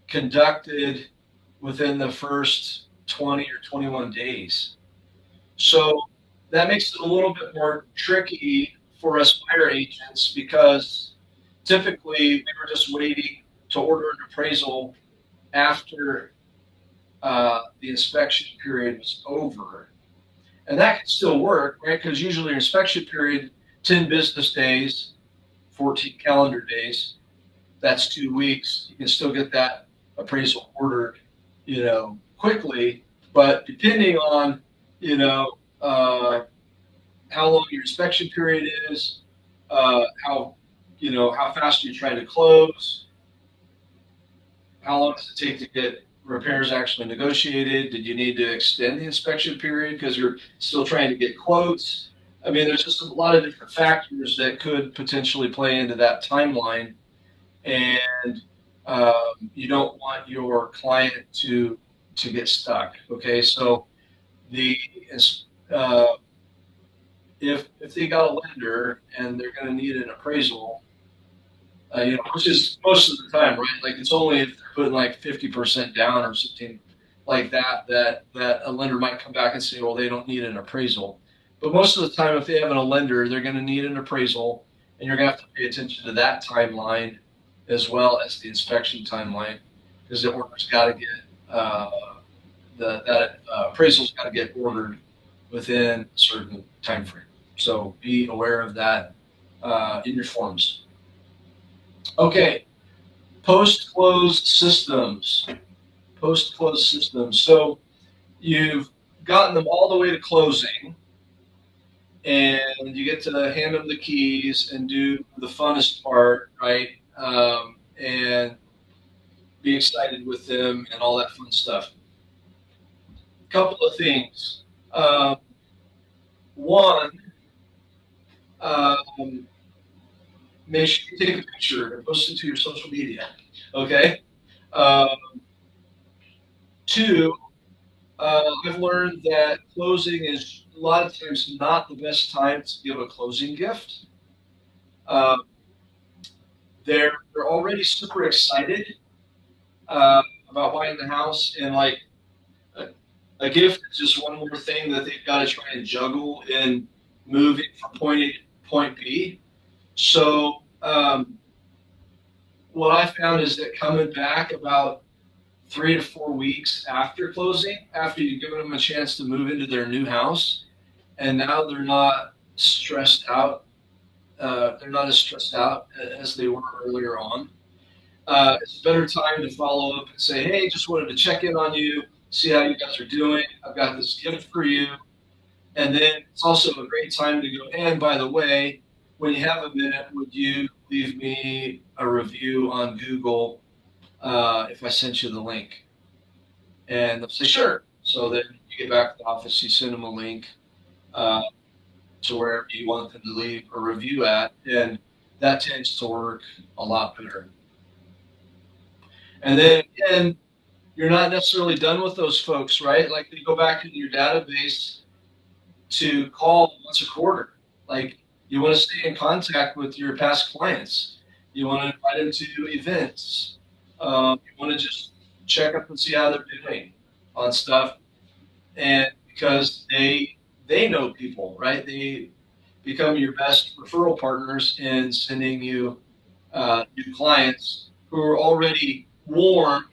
conducted within the first 20 or 21 days. So that makes it a little bit more tricky for us buyer agents, because typically we were just waiting to order an appraisal after the inspection period was over. And that can still work, right? Because usually your inspection period, 10 business days, 14 calendar days, that's 2 weeks. You can still get that appraisal ordered, quickly. But depending on, how long your inspection period is, how fast you're trying to close, How long does it take to get repairs actually negotiated? Did you need to extend the inspection period because you're still trying to get quotes? I mean, there's just a lot of different factors that could potentially play into that timeline, and you don't want your client to get stuck. Okay, so the uh, if they got a lender and they're going to need an appraisal, which is most of the time, right? Like it's only if they're putting like 50% down or something like that, that a lender might come back and say, well, they don't need an appraisal. But most of the time, if they have a lender, they're going to need an appraisal, and you're going to have to pay attention to that timeline as well as the inspection timeline, because the order's got to get that appraisal's got to get ordered within a certain time frame. So be aware of that in your forms. Okay, post-close systems. Post-close systems. So you've gotten them all the way to closing, and you get to hand them the keys and do the funnest part, right? And be excited with them and all that fun stuff. Couple of things. One, make sure you take a picture and post it to your social media. Okay. Two, I've learned that closing is a lot of times not the best time to give a closing gift. They're already super excited about buying the house, and like a gift is just one more thing that they've got to try and juggle in moving from point A to point B. So what I found is that coming back about 3 to 4 weeks after closing, after you've given them a chance to move into their new house, and now they're not stressed out. They're not as stressed out as they were earlier on. It's a better time to follow up and say, hey, just wanted to check in on you, see how you guys are doing. I've got this gift for you. And then it's also a great time to go, and by the way, when you have a minute, would you leave me a review on Google if I sent you the link? And they'll say, sure. So then you get back to the office, you send them a link to wherever you want them to leave a review at, and that tends to work a lot better. And then again, you're not necessarily done with those folks, right? Like you go back into your database to call once a quarter. Like you want to stay in contact with your past clients. You want to invite them to events. You want to just check up and see how they're doing on stuff. And because they know people, right? They become your best referral partners in sending you new clients who are already warm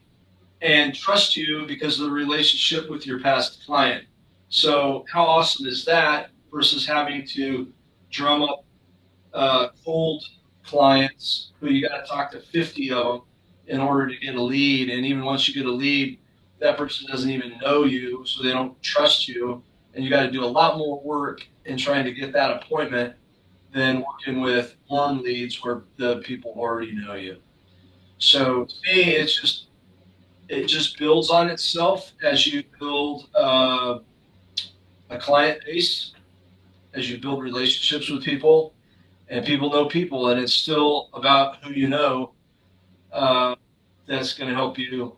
and trust you because of the relationship with your past client. So how awesome is that versus having to drum up cold clients who you got to talk to 50 of them in order to get a lead. And even once you get a lead, that person doesn't even know you, so they don't trust you. And you got to do a lot more work in trying to get that appointment than working with warm leads where the people already know you. So to me, it just builds on itself as you build a client base, as you build relationships with people, and people know people, and it's still about who you know that's going to help you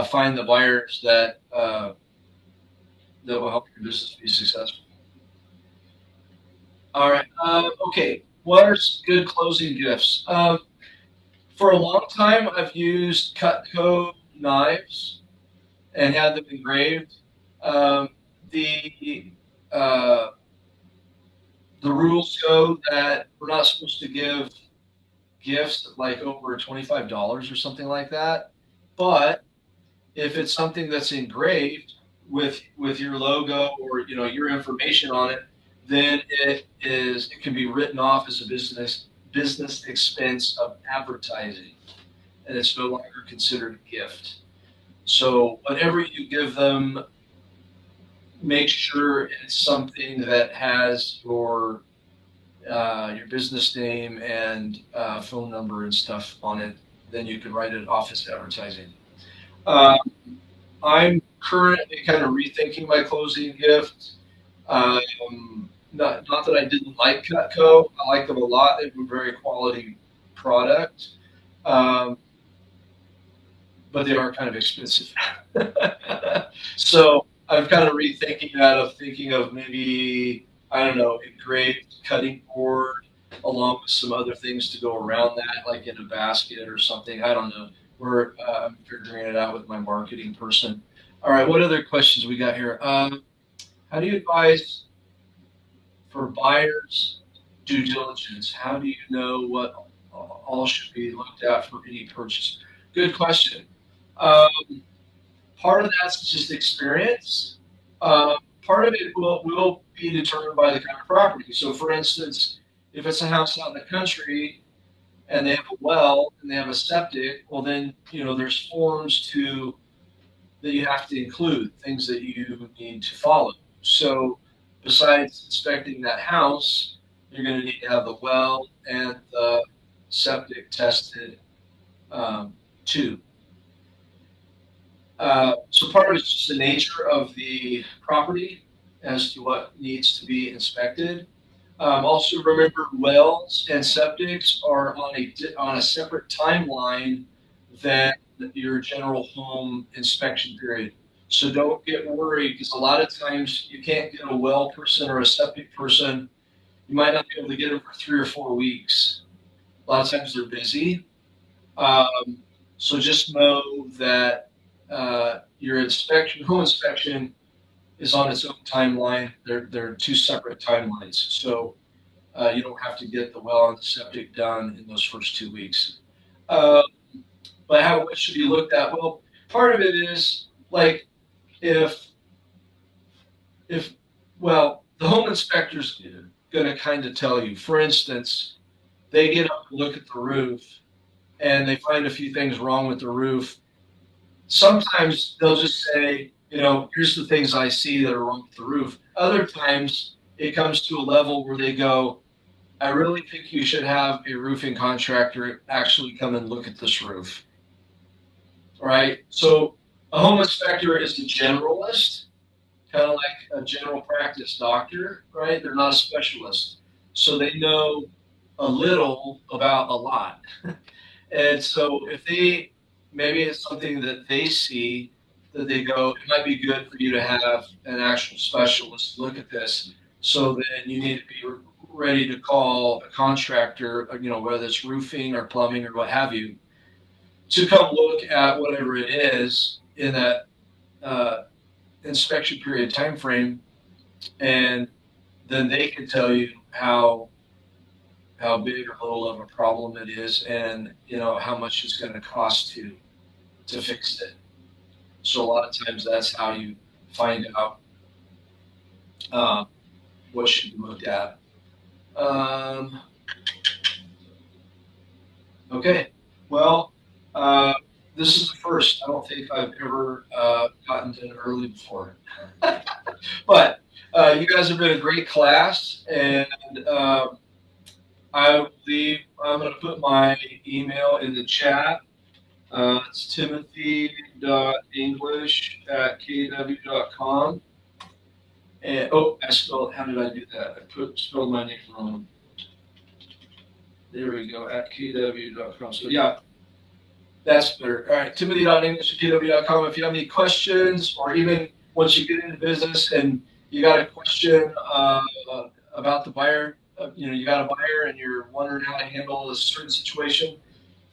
find the buyers that will help your business be successful. All right. Okay. What are some good closing gifts? For a long time, I've used Cutco knives and had them engraved. The rules go that we're not supposed to give gifts like over $25 or something like that. But if it's something that's engraved with your logo or your information on it, then it can be written off as a business expense of advertising, and it's no longer considered a gift. So whatever you give them, make sure it's something that has your business name and phone number and stuff on it, then you can write it off as advertising. Um, I'm currently kind of rethinking my closing gift. Not that I didn't like Cutco. I like them a lot. They were a very quality product. Um, but they are kind of expensive. So I'm kind of rethinking that, of thinking of maybe, I don't know, engraved cutting board along with some other things to go around that, like in a basket or something. I don't know. I'm figuring it out with my marketing person. All right, what other questions we got here? How do you advise for buyers due diligence? How do you know what all should be looked at for any purchase? Good question. Um, Part of that's just experience. Part of it will be determined by the kind of property. So, for instance, if it's a house out in the country and they have a well and they have a septic, well, then there's forms that you have to include, things that you need to follow. So, besides inspecting that house, you're going to need to have the well and the septic tested too. So part of it's just the nature of the property as to what needs to be inspected. Also remember, wells and septics are on a separate timeline than your general home inspection period. So don't get worried, because a lot of times you can't get a well person or a septic person. You might not be able to get them for 3 or 4 weeks. A lot of times they're busy. So just know that your home inspection, is on its own timeline. They're two separate timelines. So you don't have to get the well and the septic done in those first 2 weeks. But what should be looked at? Well, part of it is like if the home inspector's going to kind of tell you. For instance, they get up and look at the roof and they find a few things wrong with the roof. Sometimes they'll just say, here's the things I see that are wrong with the roof. Other times it comes to a level where they go, I really think you should have a roofing contractor actually come and look at this roof. All right. So a home inspector is a generalist, kind of like a general practice doctor, right? They're not a specialist. So they know a little about a lot. And so if maybe it's something that they see that they go, it might be good for you to have an actual specialist look at this. So then you need to be ready to call a contractor, whether it's roofing or plumbing or what have you, to come look at whatever it is in that inspection period time frame, and then they can tell you how big or little of a problem it is, and how much it's going to cost to fix it. So a lot of times that's how you find out what should be looked at. Okay, well, this is the first. I don't think I've ever gotten done early before. But you guys have been a great class, and I believe I'm going to put my email in the chat. It's timothy.english@kw.com. And how did I do that? I spelled my name wrong. There we go, @kw.com. So yeah, that's better. All right, timothy.english@kw.com. If you have any questions, or even once you get into business and you got a question about the buyer, you got a buyer and you're wondering how to handle a certain situation,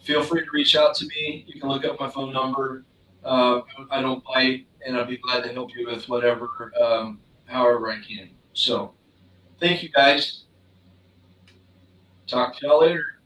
feel free to reach out to me. You can look up my phone number. I don't bite, and I'd be glad to help you with whatever, however I can. So thank you, guys. Talk to y'all later.